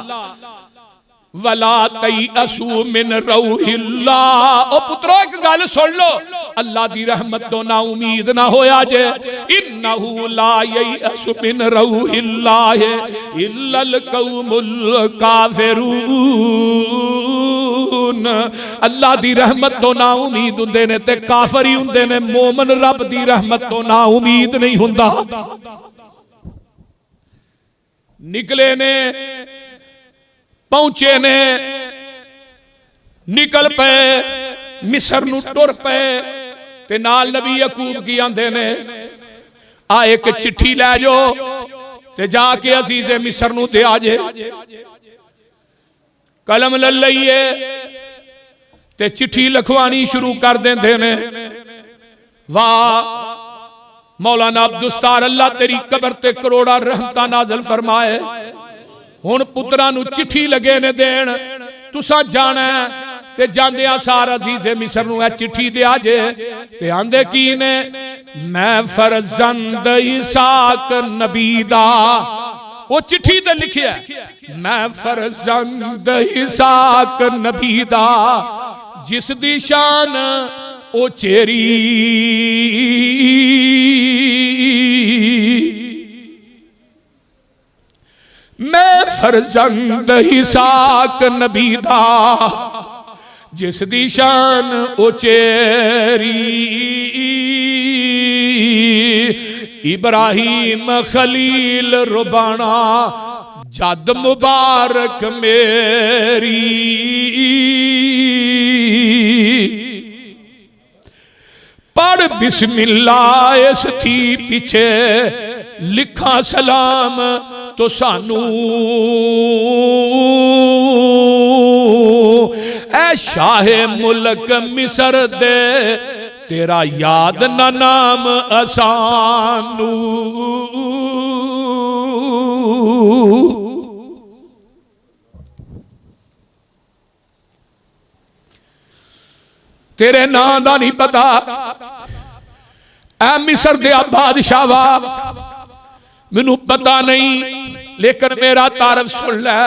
वला तयअसू मिन रौहिल्लाह। ओ पुत्रो एक गल सुन लो अल्लाह दी रहमत तो ना उम्मीद ना होया जे। इन्नहु ला ययअसु मिन रौहिल्लाह इल्लल कौमुल काफिरून। अल्लाह दी रहमत तो ना उम्मीद हुंदे ने ते काफिर ही हुंदे ने। मोमन रब दी रहमत तो ना उम्मीद नहीं हुंदा। निकले ने पहुंचे ने निकल पे मिस्र नू टुर पे ते नाल नबी यकूब की आंदे ने आ एक चिट्ठी लै जाओ ते जाके अजीज़े मिस्र नू दे आजे। कलम ले लईए ते चिट्ठी लिखवानी शुरू कर देंदे ने। वाह मौलाना अब्दुस्तार अल्लाह तेरी कबर ते करोड़ा रहमतां नाज़िल फरमाए। हुण पुत्रा नू चिट्ठी लगे ने देन तुसा जाना ते जांदिया सार अजीज़े मिस्र नू चिट्ठी दे आजे ते आंदे की ने मैं फरजंद इसहाक नबी दा। वो चिट्ठी ते लिखिया मैं फरजंद इसहाक नबी दा जिस दी शान ओ चेरी मैं फरजंद हिसाक नबी दा जिस दी शान उचेरी इब्राहिम खलील रुबाना जद मुबारक मेरी पढ़ बिस्मिल्लाह इस थी पीछे लिखा सलाम तो सानू ऐ शाहे मुल्क मिस्र दे तेरा याद ना नाम असानू तेरे नां दा नहीं पता ऐ मिस्र दे बादशाह वा मैनू पता नहीं लेकिन मेरा तारफ सुन लै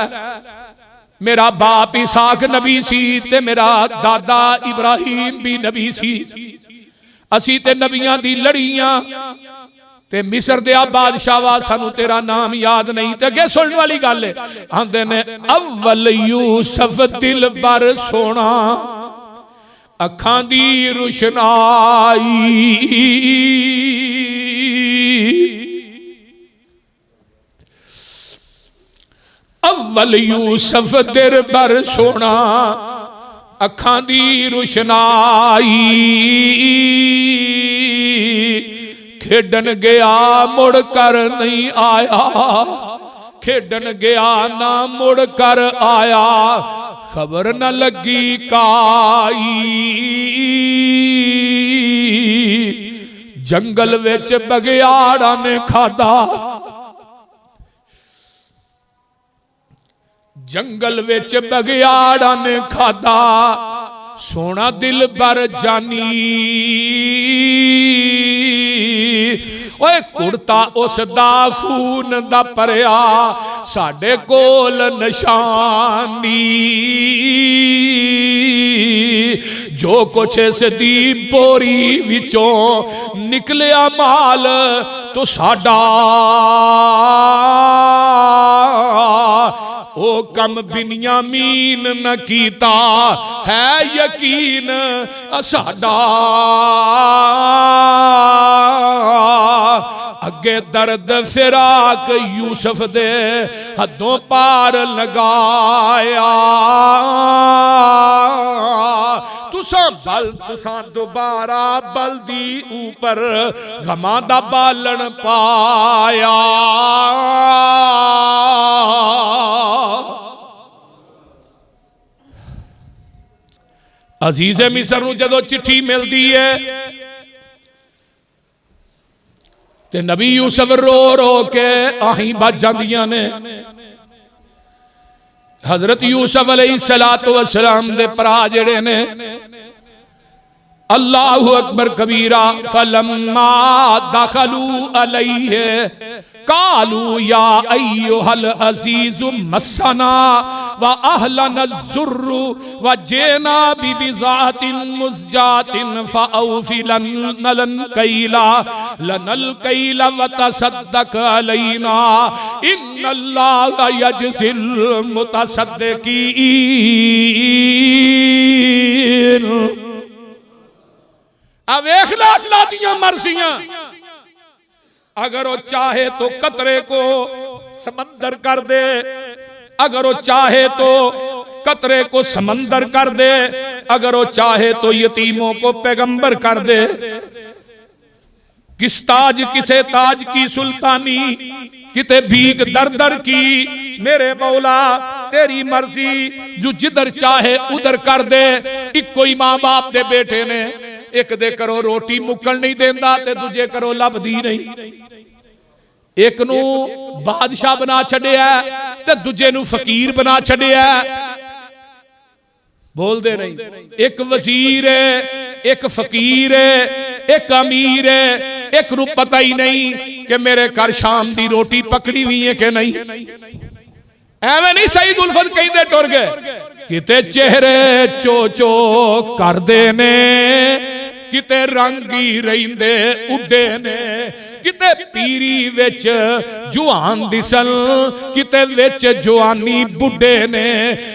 मेरा बाप इसाक नबी सी ते मेरा दादा इब्राहिम भी नबी सी असी ते नबियां दी लड़ियां ते मिस्र दे बादशाह वा सानू तेरा नाम याद नहीं ते अगे सुनने वाली गल है आंदे ने अव्वल यूसुफ दिल बर सोना अखां दी रुशनाई अव्वल यूसुफ दिल बर सोना अखां दी रुशनाई खेडन गया मुड़ कर नहीं आया खेडन गया ना मुड़ कर आया खबर न लगी काई जंगल विच बगियाड़ा ने खादा जंगल विच बगियाड़ा ने खादा सोना दिल बर जानी ओए कुड़ता उस दा खून दा परया साडे कोल निशानी जो कुछ इस दी बोरी विचों निकलिया माल तो साडा ओ कम बिन्यामीन न कीता है यकीन साडा अगे दर्द फिराक यूसुफ दे हदों पार लगाया तुसा दोबारा बल दी ऊपर गमा दा बालन पाया अजीज़े मिस्र नूं जदों चिट्ठी मिलती है ते नबी यूसुफ रो रो के आही बज जांदियां ने हजरत यूसुफ अलैहिस्सलातु वस्सलाम दे भरा जेड़े ने अल्लाहु अकबर कबीरा फलम्मा दखलू अलैहि कालू या अय्युहल अजीजु मस्सना व अहलना ज़ुर्रु व जेना बिबिज़ातिन मुज़जातिन फ़अौफ़ि लनल कैला व तसद्दक़ अलैना इन्नल्लाह यजज़िल मुतसद्दिक़ीन। अब देखला अल्लाह दियां मर्जियां अगर वो चाहे तो कतरे को समंदर कर दे अगर वो चाहे तो कतरे को समंदर कर दे अगर वो चाहे तो यतीमों को पैगंबर कर दे किस ताज किसे ताज की सुल्तानी किते भीख दर दर की मेरे मौला तेरी मर्जी जो जिधर चाहे उधर कर दे। एक कोई मां बाप दे बेटे ने एक दे करो रोटी मुक्कल नहीं देंदा ते दूजे करो लभदी नहीं एक नू बादशाह बना छड़िया ते दूजे नू फकीर बना छड़िया बोल दे नहीं एक वजीर है एक फकीर है एक अमीर है एक नू पता ही नहीं कि मेरे घर शाम दी रोटी पकड़ी हुई है कि नहीं एवें नहीं सही गुलफत कहते टुर गए किते चेहरे चो चो कर दे ने किते रंगी रहिंदे उड्डे ने किते पीरी विच जुआन दिसन किते विच जुआनी बुढ़े ने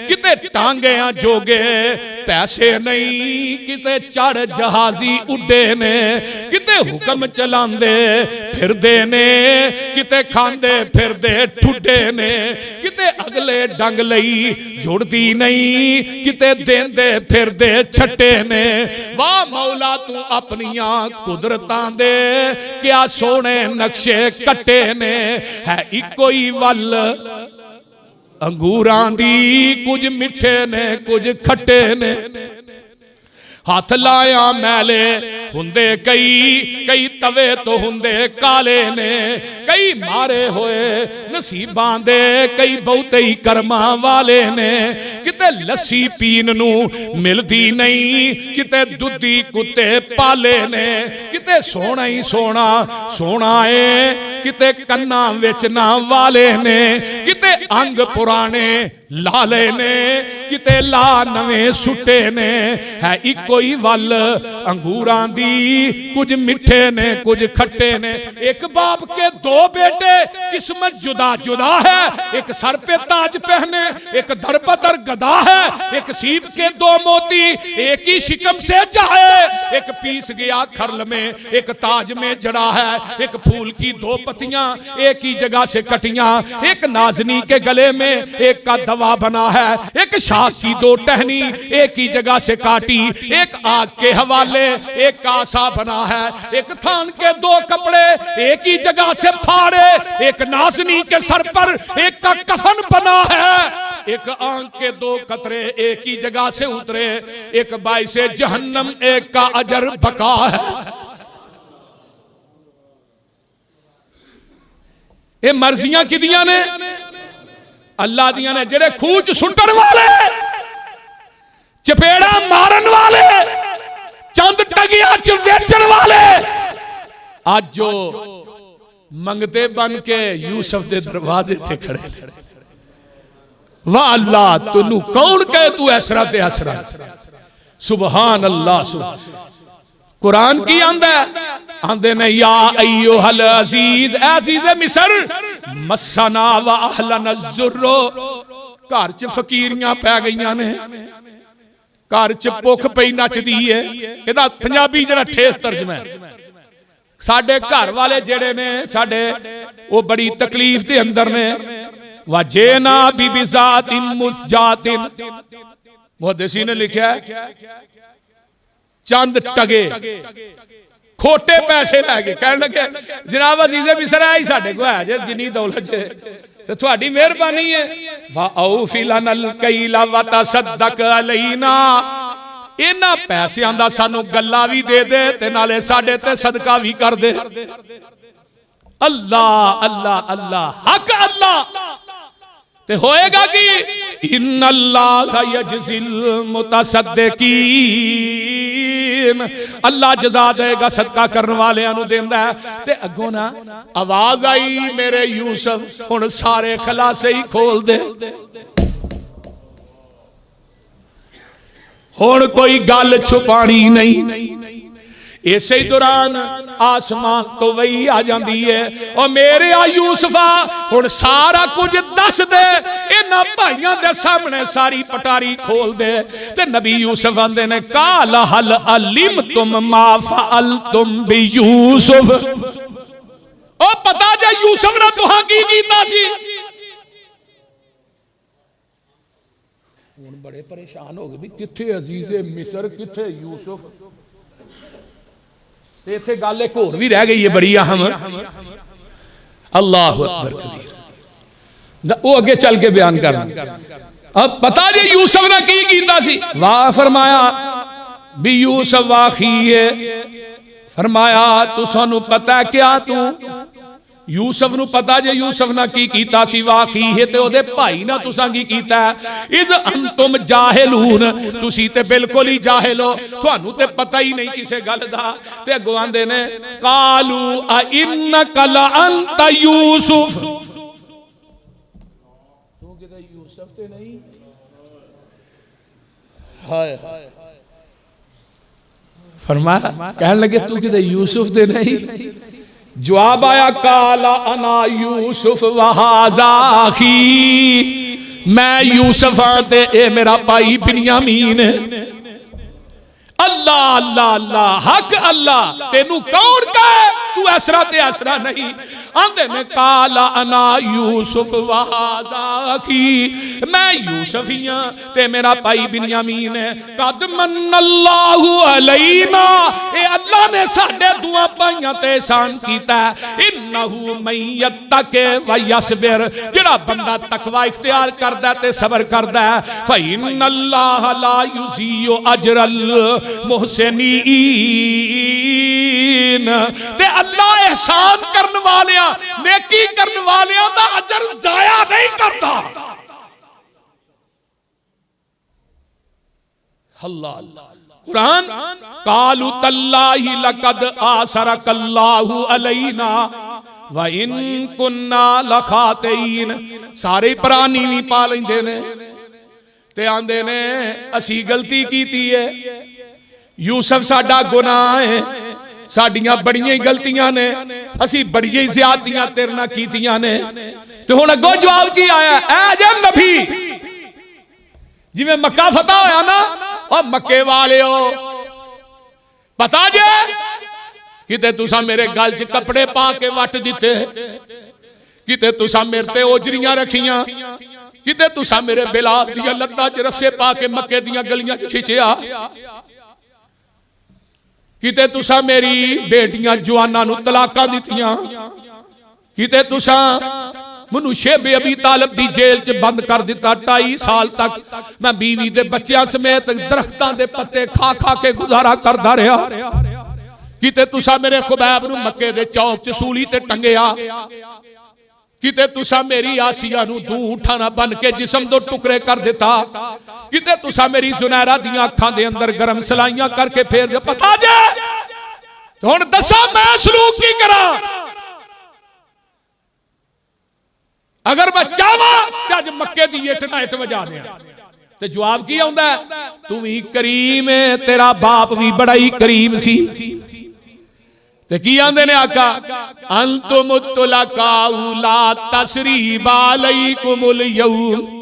किते टांगियां जोगे पैसे नहीं किते चढ़ जहाजी उड्डे ने किते हुक्म चलांदे फिरदे ने किते खांदे फिरदे ठुड्डे ने किते अगले डंग लई जुड़दी नहीं किते देंदे फिरदे छट्टे ने। वाह मौला तू अपनियां कुदरतां दे क्या सोने नक्शे कट्टे ने है इको ही वल अंगूरां दी कुछ मिठे ने कुछ खट्टे ने। हाथ लाया मैले हुंदे कई कई तवे तो हुंदे काले ने कई मारे होए नसीबां दे कई बहुते ही कर्मां वाले ने किते लस्सी पीन नू मिलदी नहीं किते दुधी कुत्ते पाले ने किते सोना ही सोना सोना है किते कन्ना विच ना वाले ने किते अंग पुराने लाले ने किते ला नवे सुटे ने है इको ही वल अंगूरां दी कुछ मिठे ने कुछ खट्टे ने। एक बाप के दो बेटे किस्मत जुदा जुदा है एक सर पे ताज पहने एक दर बदर गदा है एक सीप के दो मोती एक ही शिकम से जाए एक पीस गया खरल में एक ताज में जड़ा है एक फूल की दो पत्तियां एक ही जगह से कटियां एक नाजनी के गले में एक का दवा बना है एक शाख की दो टहनी एक ही जगह से काटी एक आग के हवाले एक का आसा बना है एक थान के दो कपड़े एक ही जगह से फाड़े एक नाजनी के सर पर एक का कफन बना है एक आंख के दो कतरे एक ही जगह से उतरे एक बाइसे जहन्नम एक का अजर बका है। ये मर्जियां किदियां ने अल्लाह दियां ने जेड़े खूच सुटन वाले चपेड़ा मारन वाले चंद टगिया च वेचन वाले आज जो मंगते बन के यूसुफ दे दरवाजे थे खड़े। वाह अल्लाह तू कौन कहे तू असरा ते असरा सुभान अल्लाह। कुरान की आंदा आंदे ने या अय्युहल अजीज अजीज मिस्र मस्सना व अहलना ज़ुर्रो। घर च फकीरियां पै गईयां ने घर च भुख पई नचदी है। इहदा पंजाबी जरा ठेस तर्जमा है साडे घर वाले जेड़े ने साडे वो बड़ी तकलीफ दे अंदर ने। वजेना बिबिजातिन मुस्जातिन मुहद्दिसी ने लिखा चंद टगे खोटे पैसे लैके कहने लगे जनाब अजीज़े मिस्र आई साडे को है जे जिन्नी दौलत ते थोड़ी मेहरबानी है। वाओफी लनल कैला व तसद्दक अलैना इन्हां पैसियां दा सानू गल्ला भी दे दे ते नाले साडे ते सदका भी कर दे। अल्लाह अल्लाह अल्लाह हक अल्लाह ते होएगा कि इन्नल्लाह यजज़िल मुतसद्दिकीन अल्लाह जज़ा देगा सदका करने वाले नु देंदा है। ते अगों ना आवाज आई मेरे यूसुफ हुण सारे खलासे ही खोल दे हुण कोई गल छुपानी नहीं। इसे दौरान आसमान तो वही आ जाती है और मेरे आ यूसुफा हुण सारा कुछ दस दे इन्हां भाइयों दे सामने सारी पटारी खोल दे। ते नबी यूसुफ आंदे ने काला हल अलिम तुम मा फअलतुम बि यूसुफ ओ पता जे यूसुफ ने तुहां की कीता सी। हुण बड़े परेशान हो गए भी किथे अजीज़े मिस्र किथे यूसुफ। इत्थे गल एक होर भी रह गई है बड़ी अहम अल्लाहु अकबर कबीर वो अगे चल के बयान करना। अब पता जे यूसुफ ने की कीता सी। वाह फरमाया भी यूसुफ वाखी है फरमाया तू सानू पता क्या तू यूसुफ नु पता जे यूसुफ ना की कीता सी वाखी है ते ओदे भाई ना तुसां की कीता इज अंतुम जाहिलून तुसी ते बिल्कुल ही जाहिल हो तुहानू ते पता ही नहीं किसे गल दा। ते अगों आंदे ने कालू आ इन्नका ला अंत यूसुफ तू किते यूसुफ ते नहीं। हाय फरमाया कहने लगे तू किते यूसुफ दे नहीं। जवाब आया काला अना यूसुफ वहाजा अखी, मैं यूसुफ हां ते ए मेरा भाई बिन्यामीन। अल्लाह अल्लाह अल्लाह हक अल्लाह, तेनू कौन कहे तू ऐसरा ते ऐसरा नहीं। आंदे ने काला अना यूसुफ वहाजा अखी, मैं यूसुफ ही हां ते मेरा भाई बिन्यामीन है। कद मन्नल्लाहु अलैना, ए अल्लाह ने साडे दुआ भाइयां ते एहसान कीता। इन्नहु मय्यत्तके व यसबिर, जेड़ा बंदा तकवा इख्तियार करदा ते सबर करदा है, फइन्नल्लाह ला युज़ीउ अजरल मुहसिनीन, ते अल्लाह एहसान करने वाले नेकी करने वाले दा अजर जाया नहीं करता। अल्लाह कुरान कालू तल्लाहि लकद आसरकल्लाहु अलैना व इन कुन्ना लखातीन। सारे प्राणी भी पा लेंदे ने ते आंदे ने असी गलती कीती है, यूसुफ साडा गुनाह है, साडियां बड़ियां ही गलतियां ने, असी बड़ियां ही ज़्यादतियां तेरे नाल कीतियां ने। ते हुण अगों जवाब की आया, ऐ जे नबी जिवें मक्का फतह होया ना, और मक्के वालिओ पता जे किते तुसां मेरे गल च कपड़े पा के वट दिते, किते तुसां मेरे ते ओजरियां रखियां, किते तुसां मेरे बिलाल दियां लत्तां च रस्से पा के मक्के दियां गलियां च खिंचिया, किते तुसा मेरी बेटियां जवाना नू तलाका दितियां, किते तुसा मनु शेबे अबी तालिब दी जेल च बंद कर दिता। 2.5 साल तक मैं बीवी दे बच्चियां समेत दरख्तां दे पत्ते खा खा के गुजारा करदा रहा। किते तुसा मेरे खुबैब नू मक्के दे चौक च सूली ते टंगिया, किते तुसा मेरी आसिया नू दू उठाना बन के जिस्म दो टुकड़े कर दिता, किते तुसा मेरी जुनैरा दियां अखां दे अंदर गरम सलाइयां करके फेर पता जे हुण दसो मैं सलूक की करा। अगर मैं चाहवा ते अज मक्के दी इट ना इट वजा दियां। ते जवाब की आउंदा है, तू भी करीम है, तेरा बाप भी बड़ा ही करीम सी। ते की आंदे ने आका, अंतुम तुलकाउ ला तसरीबा अलैकुमुल यौम।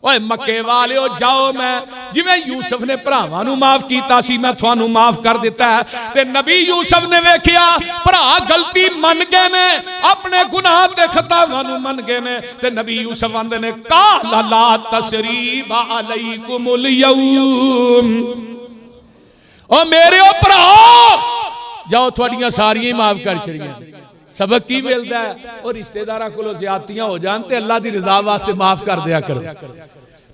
ओए मक्के वालिओ जाओ, मैं जिवें यूसुफ ने भरावां नू माफ कीता सी मैं तुहानू माफ कर दिता है। ते नबी यूसुफ ने वेखिया भरा गलती मन गए ने, अपने गुनाह ते खतावां नू मन गए ने, ते नबी यूसुफ आंदे ने काला ला तसरीबा अलैकुमुल यौम। ओ मेरे ओ भराओ जाओ, थोड़ियां सारियां माफ कर छड़ियां। सबक की मिलता है, और रिश्तेदारां कोलों ज़्यादतियां हो जान ते अल्लाह दी रज़ा वास्ते माफ कर दिया करो,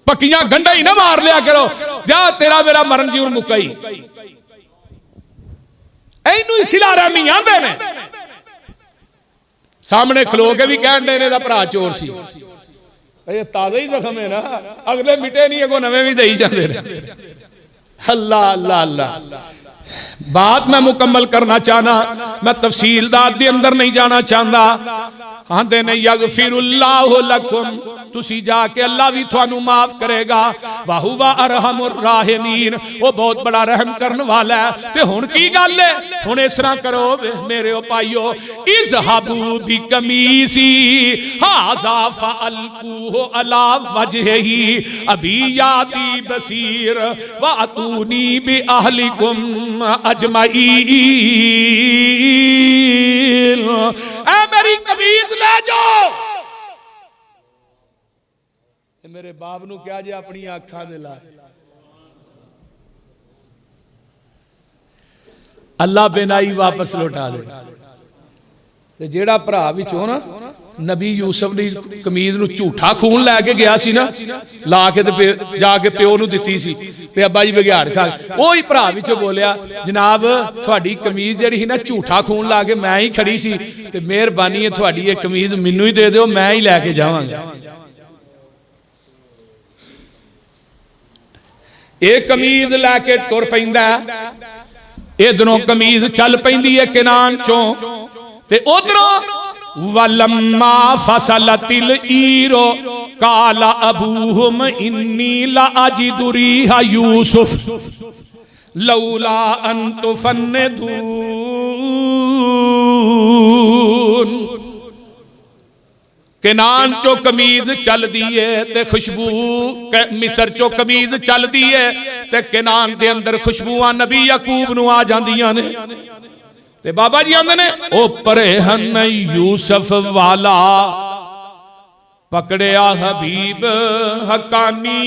पक्कियां गंढा ही ना मार लिया करो, जा तेरा मेरा मरण जीवन मुकई। इनू ही सिला रहमी आंदे ने। सामने खलो के भी कहण दे ने दा भरा चोर सी, ये ताज़ा ही जख्म है ना, अगले मिटे नहीं, अगों नवे भी देई जांदे ने। अल्लाह अल्लाह अल्लाह। बात मैं मुकम्मल करना चाहना, मैं तफसीलदार दे अंदर नहीं जाना चाहता। आंदे ने यगफिरुल्लाहु लकुम, तुसी जाके अल्लाह भी थानू माफ करेगा। वाहुवा अरहमुर राहिमीन, वो बहुत बड़ा रहम करने वाला है। ते हुण की गल है, हुण इस तरह करो मेरे ओ भाइयो, इज़हबू बि कमीसी हाज़ा फअल्कूहु अला वजहिही अबी याती बसीर वातूनी बि अहलिकुम अजमईन। ऐ मेरी कमीज ले जाओ। मेरे बाप नू क्या जे अपनी आंखां दे ला, अल्लाह बेनाई वापस लौटा दे। ते जेड़ा भरा विचों ना नबी यूसुफ दी कमीज नू झूठा खून लैके गया सी ना, ला के ते जाके प्यो नू दित्ती सी, ते अब्बा जी बघियाड़ खा, ओही भरा विचों बोलिया जनाब तुहाडी कमीज जेड़ी ही ना झूठा खून ला के मैं ही खड़ी सी, ते मेहरबानी है तुहाडी ये कमीज मैनू ही दे दिओ, मैं ही लैके जावांगा। ये कमीज लैके तुर पैंदा, इधरों कमीज चल पैंदी है किनान चों, ते उधरों वलम्मा फसलतिल ईरो काला अबूहुम इन्नी ला अजिदु रीहा यूसुफ। लौला अन तुफन्निदून। केनान चो कमीज चल दी है ते खुशबू, मिस्र चो कमीज चल दी है ते केनान दे अंदर खुशबुआं नबी याकूब नू आ जांदियां ने। ते बाबा जी आंदे ने ओ परे हन यूसुफ वाला, पकड़िया हबीब हकानी।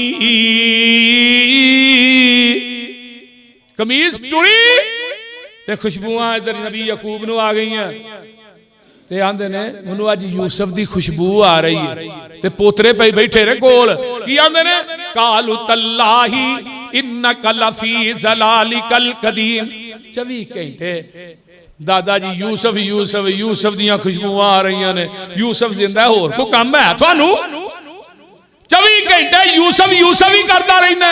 कमीज टुरी ते खुशबुआं इधर नबी याकूब नू आ गई हैं। ते आंदे ने मैनू अज यूसुफ दी खुशबू आ रही है। ते पोतरे पे बैठे ने कोल, की आंदे ने कालू तल्लाही इन्नका लफी ज़लालिकल कदीम। 24 घंटे दादा जी यूसुफ यूसुफ यूसुफ दियां खुशबुआं आ रही ने। यूसुफ जिंदा है, होर कोई काम है थानू? 24 घंटे यूसुफ यूसुफ ही करता रहना।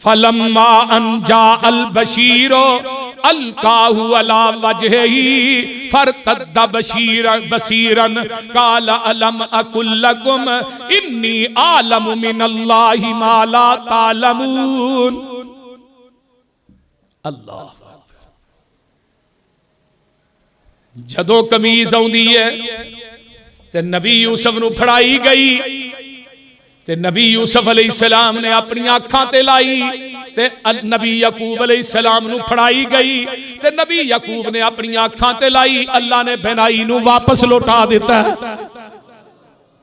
फलम्मा अनजा अल बशीरो अलकाहु अला वजही फरतद्दा बसीरन काला अलम अकुल लकुम इन्नी आलमु मिनल्लाहि मा ला तालमून। अल्लाह, जदों कमीज आउंदी है ते नबी यूसुफ नू फड़ाई गई ते नबी यूसुफ अलैहिस्सलाम ने अपनी आंखां ते लाई ते नबी याकूब अलैहिस्सलाम नू फड़ाई गई ते नबी याकूब ने अपनी आंखां ते लाई। अल्लाह ने बेनाई नू वापस लौटा दिता।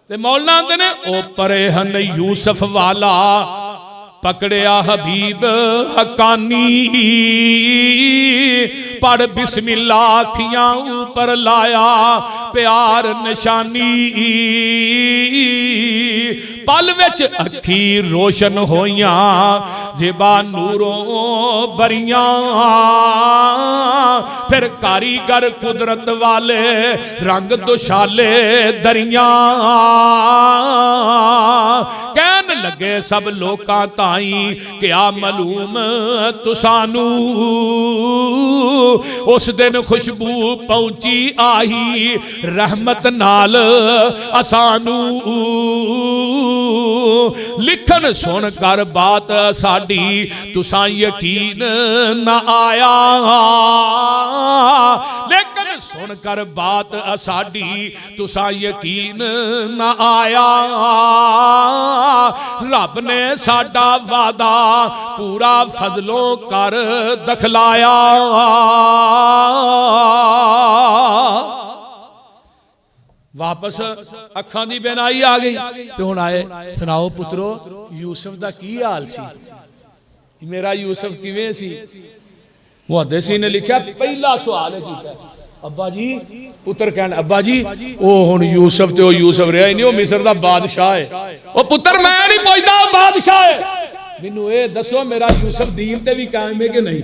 ते मौलाना आंदे ने ओ परे हन यूसुफ वाला, पकड़िया हबीब हकानी। पढ़ बिस्मिल्लाह अखियां ऊपर लाया प्यार निशानी। पल विच अखी रोशन होइयां ज़ेबा नूरों बरियां। फिर कारीगर कुदरत वाले रंग दुशाले दरियां। कहन लगे सब लोकां ताई क्या मालूम तुसानू। उस दिन खुशबू पहुंची आई रहमत नाल असानू। लिखन सुन कर बात साडी तुसा यकीन न आया। लेकिन सुन कर बात साडी तुसा यकीन न आया। रब ने साडा वादा पूरा फजलों कर दखलाया। वापस अखां दी बेनाई आ गई ते हुण आए सुनाओ पुत्रो यूसुफ दा की हाल सी? मेरा यूसुफ किवें सी? मुहद्दिसी ने लिखा पहला सवाल कीता अब्बा जी। पुत्र कहन अब्बा जी ओ हुण यूसुफ ते ओ यूसुफ रहा ही नहीं, ओ मिस्र दा बादशाह है। ओ पुत्र मैं नहीं पुछदा बादशाह है, मैनू ए दसो मेरा यूसुफ दीन ते भी कायम है कि नहीं?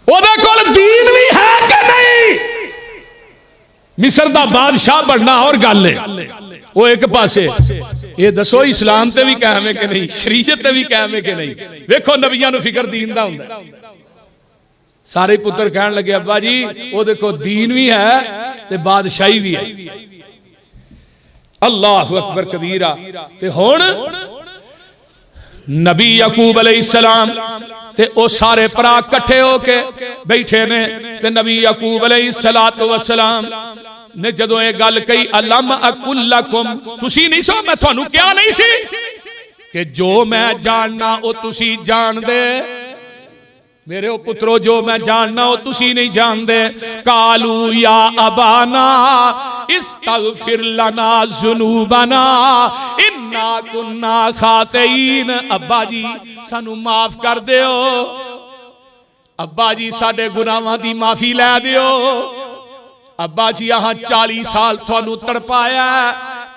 ओदे कोल दीन भी है कि नहीं? मिस्र दा बादशाह बनना और गल है, वो एक पासे। ये दसो इस्लाम ते भी कायम है कि नहीं, शरीयत ते भी कायम है कि नहीं? वेखो नबियां नू फिक्र दीन दा हुंदा। सारे पुत्र कहन लगे अब्बा जी वो देखो दीन भी है ते बादशाही भी है। अल्लाहु अकबर कबीरा। ते हुण नबी याकूब अलैहिस्सलाम ते ओ सारे भरा इकट्ठे होके बैठे ने ते नबी याकूब अलैहिस्सलातु वस्सलाम ने जदों ये गल कही अलम अकुल लकुम, तुसी नहीं सो मैं थानू क्या नहीं सी कि जो मैं जानना ओ तुसी जान दे। मेरे ओ पुत्रो जो मैं जानना हो तुसी नहीं जानते। कालू या अबाना इस्तगफिर लना जुनूबना इन्ना कुन्ना खातीन। अब्बा जी सानू माफ कर दियो, अब्बा जी साडे गुनाहां दी माफी लै दियो। अब्बा जी यहाँ 40 साल थानू तड़पाया,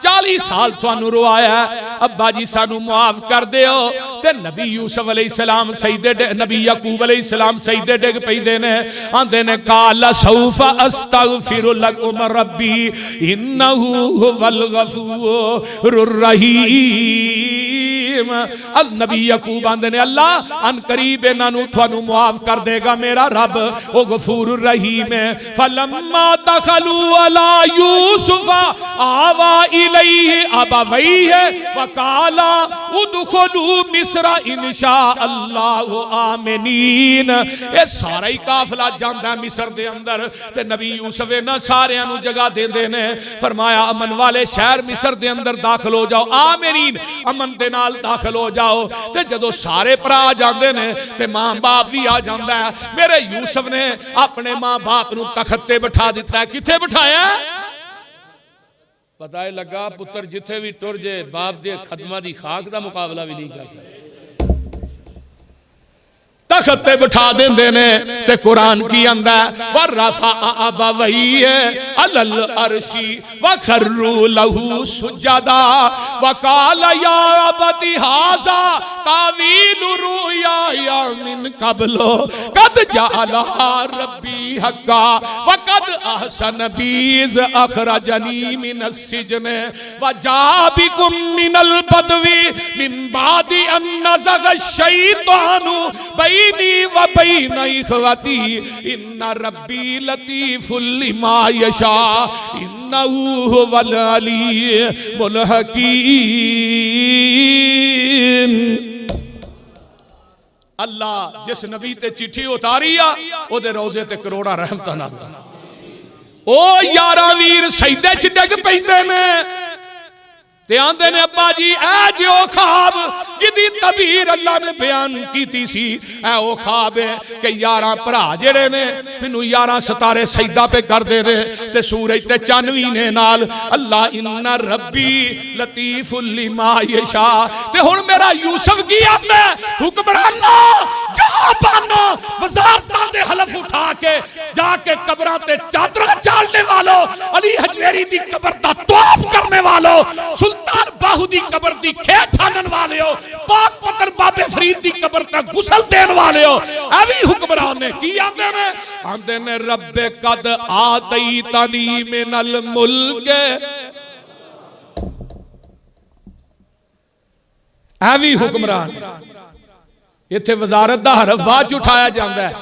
40 साल थानू रोआया, अब्बा जी सानू माफ कर दियो। ते नबी यूसुफ अलैहिस्सलाम सजदे नबी याकूब अलैहिस्सलाम सजदे डिग पैंदे ने, आंदे ने काला सौफा अस्तगफिरु लकुम रब्बी इन्नहु हुवल गफूरुर रहीम। अल नबी याकूब आंदे ने अल्लाह अन करीब इन्हां थानू माफ कर देगा मेरा रब, ओ गफूरुर रहीम है। फलम्मा दखलू अला यूसुफ आवा इलैहि अबवैहि वकाला उदखुलू मिस्र इंशा अल्लाह आमिनीन। ये सारा ही काफिला जांदा है मिस्र दे अंदर ते नबी यूसुफ इन्हां सारियां नूं जगह देंदे ने। फरमाया अमन वाले शहर मिस्र दे अंदर दाखिल हो जाओ, आमिनीन अमन दे नाल दाखिल हो जाओ। ते जदों सारे भरा आ जांदे ने ते मां बाप भी आ जांदा है। मेरे यूसुफ ने अपने मां बाप नूं तख्त ते बिठा दिता है। किथे बिठाया? पता है लगा पुत्र जिथे भी तुर जे बाप दे खदमा दी खाक दा मुकाबला भी नहीं कर सकता। तख्त ते बिठा देंदे ने ते कुरान की आंदा वरफा अबवई अलल अर्शी वखर्रू लहू सुजदा वकाल या अबदी हाजा तावील रुया मिन कबलो कद जाला रब्बी हक्का वकद अहसन बीज अखरजनी मिन अस्सिजन वजाबिकुम मिनल बदवी मिन बादी अन नज़ग शैतानु बैनी व बैन इखवती इन्ना रब्बी लतीफुल लिमा यशा इन्नहु हुवल अलीमुल हकीम। अल्लाह जिस नबी ते चिट्ठी उतारी आ ओदे रोजे ते करोड़ा रहमतां नाल ओ यारा वीर सजदे च डिग पैंदे ने ते आंदे ने अब्बा जी ऐ जो ख्वाब जिदी तबीर अल्लाह ने बयान की सी ऐ ओ ख्वाब है कि 11 भरा जेड़े ने मैनू 11 सितारे सजदा पे करदे ने ते सूरज ते चन्न भी ने नाल अल्लाह इन्ना रब्बी लतीफुल लिमा यशा। ते हुण मेरा यूसुफ की आंदा हुक्मरानो जहाबानो वज़ारतां दे हलफ उठा के जाके कब्रां ते चादरां चालने वालों अली हजवेरी दी कब्र दा तवाफ करने वालों सुल्तान बाहू दी कब्र दी खेत ठानन वाले हो पाक पत्थर बाबे फरीद दी कब्र तक गुसल देन वाले हो। अभी हुक्मरान ने की आंदे ने रब्बे कद आतई तनी मिनल मुल्क अभी हुक्मरान इत्थे वजारत दा हरफ बाद च उठाया जांदा है।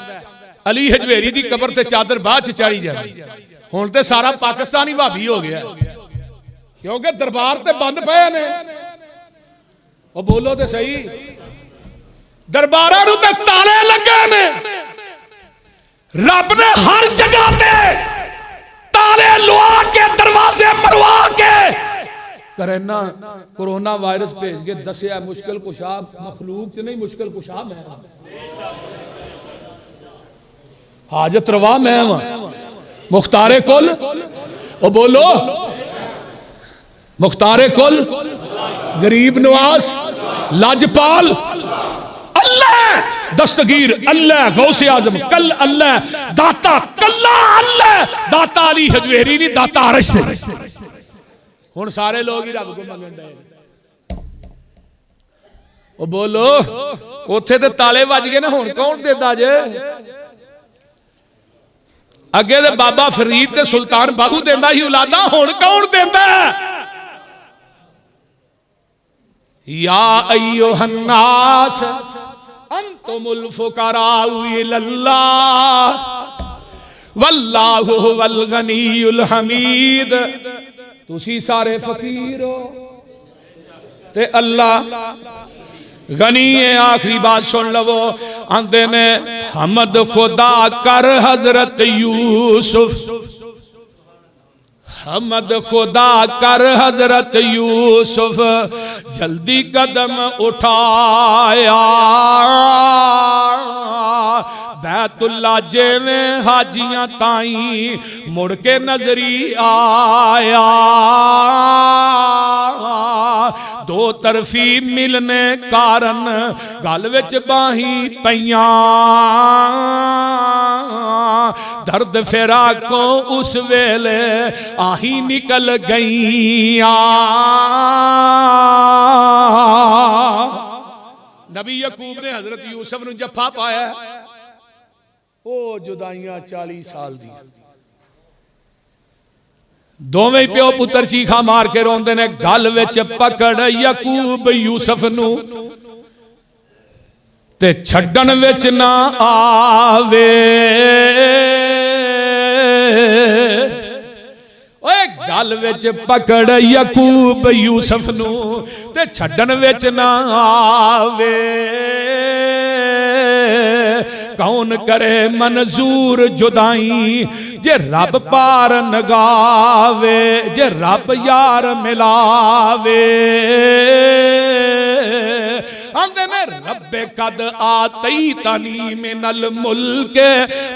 अली हजवेरी दी कब्र ते चादर बाद च चाड़ी जांदी। हुण ते सारा पाकिस्तान ही भाभी हो गया क्योंकि दरबार ते बंद पे ने। ओ बोलो ते सही दरबारां नूं ते ताले लगे ने। रब ने हर जगह ते ताले लवा के दरवाजे मरवा के करना कोरोना वायरस भेज के दसिया मुश्किल कुशा मखलूक च नहीं मुश्किल कुशा मैं हाजत रवा मैं मुख्तारे कुल ओ बोलो मुख्तारे कुल गरीब नवाज लाजपाल अल्लाह दस्तगीर अल्लाह गौसे आजम कल अल्लाह दाता कल्ला अल्लाह दाता अली हजवेरी नहीं दाता अरश दे। हुण सारे लोग ही रब को मंगण दे। ओ बोलो उथे ते ताले वज गए ना हुण कौन देदा जे? अगे ते बाबा फरीद ते सुल्तान बाहू देंदा ही औलादा हुण कौन देंदा? या अय्युहन नास अंतुमुल फुकराउ इलल्लाह वल्लाहु हुवल गनीयुल हमीद। तुसी सारे फकीर हो ते अल्लाह गनी है। आखिरी बात सुन लवो आंदे ने हमद खुदा कर हजरत यूसुफ हमद खुदा कर हजरत यूसुफ जल्दी कदम उठाया बैतुल्ला जेवें हाजियां ताई मुड़ के नजरी आया। दो तरफी मिलने कारण गल विच बाही पईयां दर्द फिरा को उस वेले आही निकल गईयां। नबी यकूब ने हजरत यूसुफ नूं जफा पाया ओ जुदाइयां 40 साल दी दोवें प्यो पुत्र चीखा मार के रोंदे ने। गल विच पकड़ यकूब यूसुफ नूं ते छड्डण विच ना आवे। ओए गल विच पकड़ याकूब यूसुफ नू ते छड्डण विच ना आवे। कौन करे मंजूर जुदाई जे रब पार नगावे, जे रब यार मिलावे। आंदे ने रब्बे कद आतई तनी मिनल मुल्क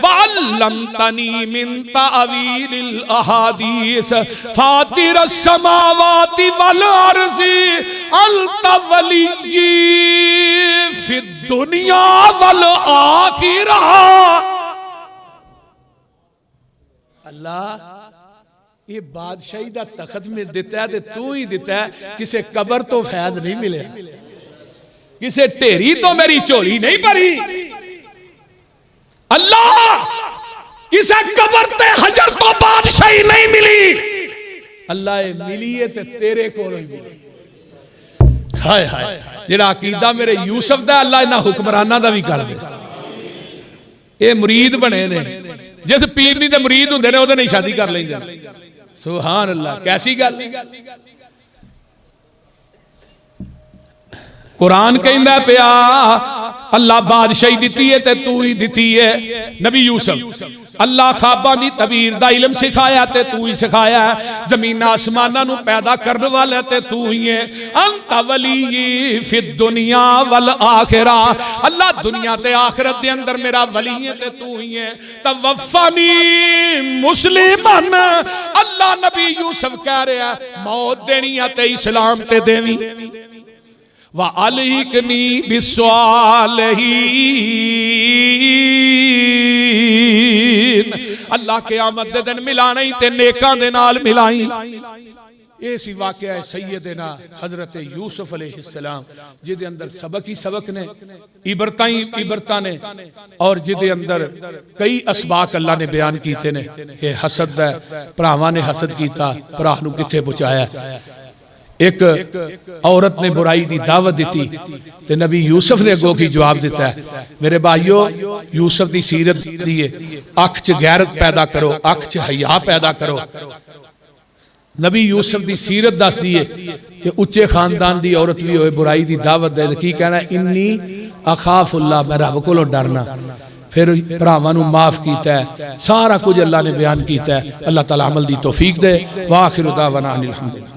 वअल्लम तनी मिन तावीलिल अहादीस फातिर समावाति वल अर्ज़ि अंत वलिय्यी फिद दुनिया वल आखिरा। अल्लाह ये बादशाही दा तखत में दिता है, तू ही दिता है, किसे कबर तो फैज नहीं मिले, किसे ढेरी तो मेरी झोली नहीं भरी। अल्लाह किसे कबर ते हजर तो बादशाही नहीं मिली। अल्लाह मिली है ते तेरे कोलों ही मिली। हाय हाय जेड़ा अकीदा मेरे यूसुफ दा अल्लाह इन्हां हुक्मरानां दा भी कर दे। ये मुरीद बने ने, जिस पीर नहीं ते मुरीद हुंदे ने ओदे नहीं शादी कर लैंदे। सुभान अल्लाह, कैसी गल। कुरान कहंदा पिया अल्लाह बादशाही दिती है ते तू ही दिती है। नबी यूसुफ अल्लाह ख्वाबां दी तबीर दा इल्म सिखाया ते तू ही सिखाया। जमीन आसमानां नू पैदा करने वाला ते तू ही है। अंत वली फिद दुनिया वल आखिरा, अल्लाह दुनिया ते आखिरत दे अंदर मेरा वली है ते तू ही है। तवफ़नी मुस्लिमन, अल्लाह नबी यूसुफ कह रहा है मौत देनी है ते इस्लाम ते देवी। वा अलहिकनी बिस्वालिहीन, अल्लाह क़यामत दे दिन मिलाना ही ते नेकां दे नाल मिलाई। ये सी वाक़या है सैयदना हजरत यूसुफ अलैहिस्सलाम, जिदे अंदर सबक ही सबक ने, इबरतां ही इबरतां ने, और जिदे अंदर कई असबाक अल्लाह ने बयान कीते ने। ये हसद है, भरावां ने हसद कीता, भरा नूं कित्थे पहुंचाया। एक औरत ने बुराई दी दावत दी ते नबी यूसुफ ने अगों की जवाब दिता है। मेरे भाइयों यूसुफ की सीरत दी है, अख च गैरत पैदा करो, अख च हया पैदा करो। नबी यूसुफ की सीरत दस दी है कि उच्चे खानदान की औरत भी होए, बुराई की दावत दे, की कहना इन्नी अखाफुल्लाह, मैं रब कोलों डरना। फिर भरावां नूं माफ कीता है, सारा कुछ अल्लाह ने बयान कीता है। अल्लाह ताला अमल दी तौफीक दे। वाखिरु दावाना अनिल हम्दुलिल्लाह।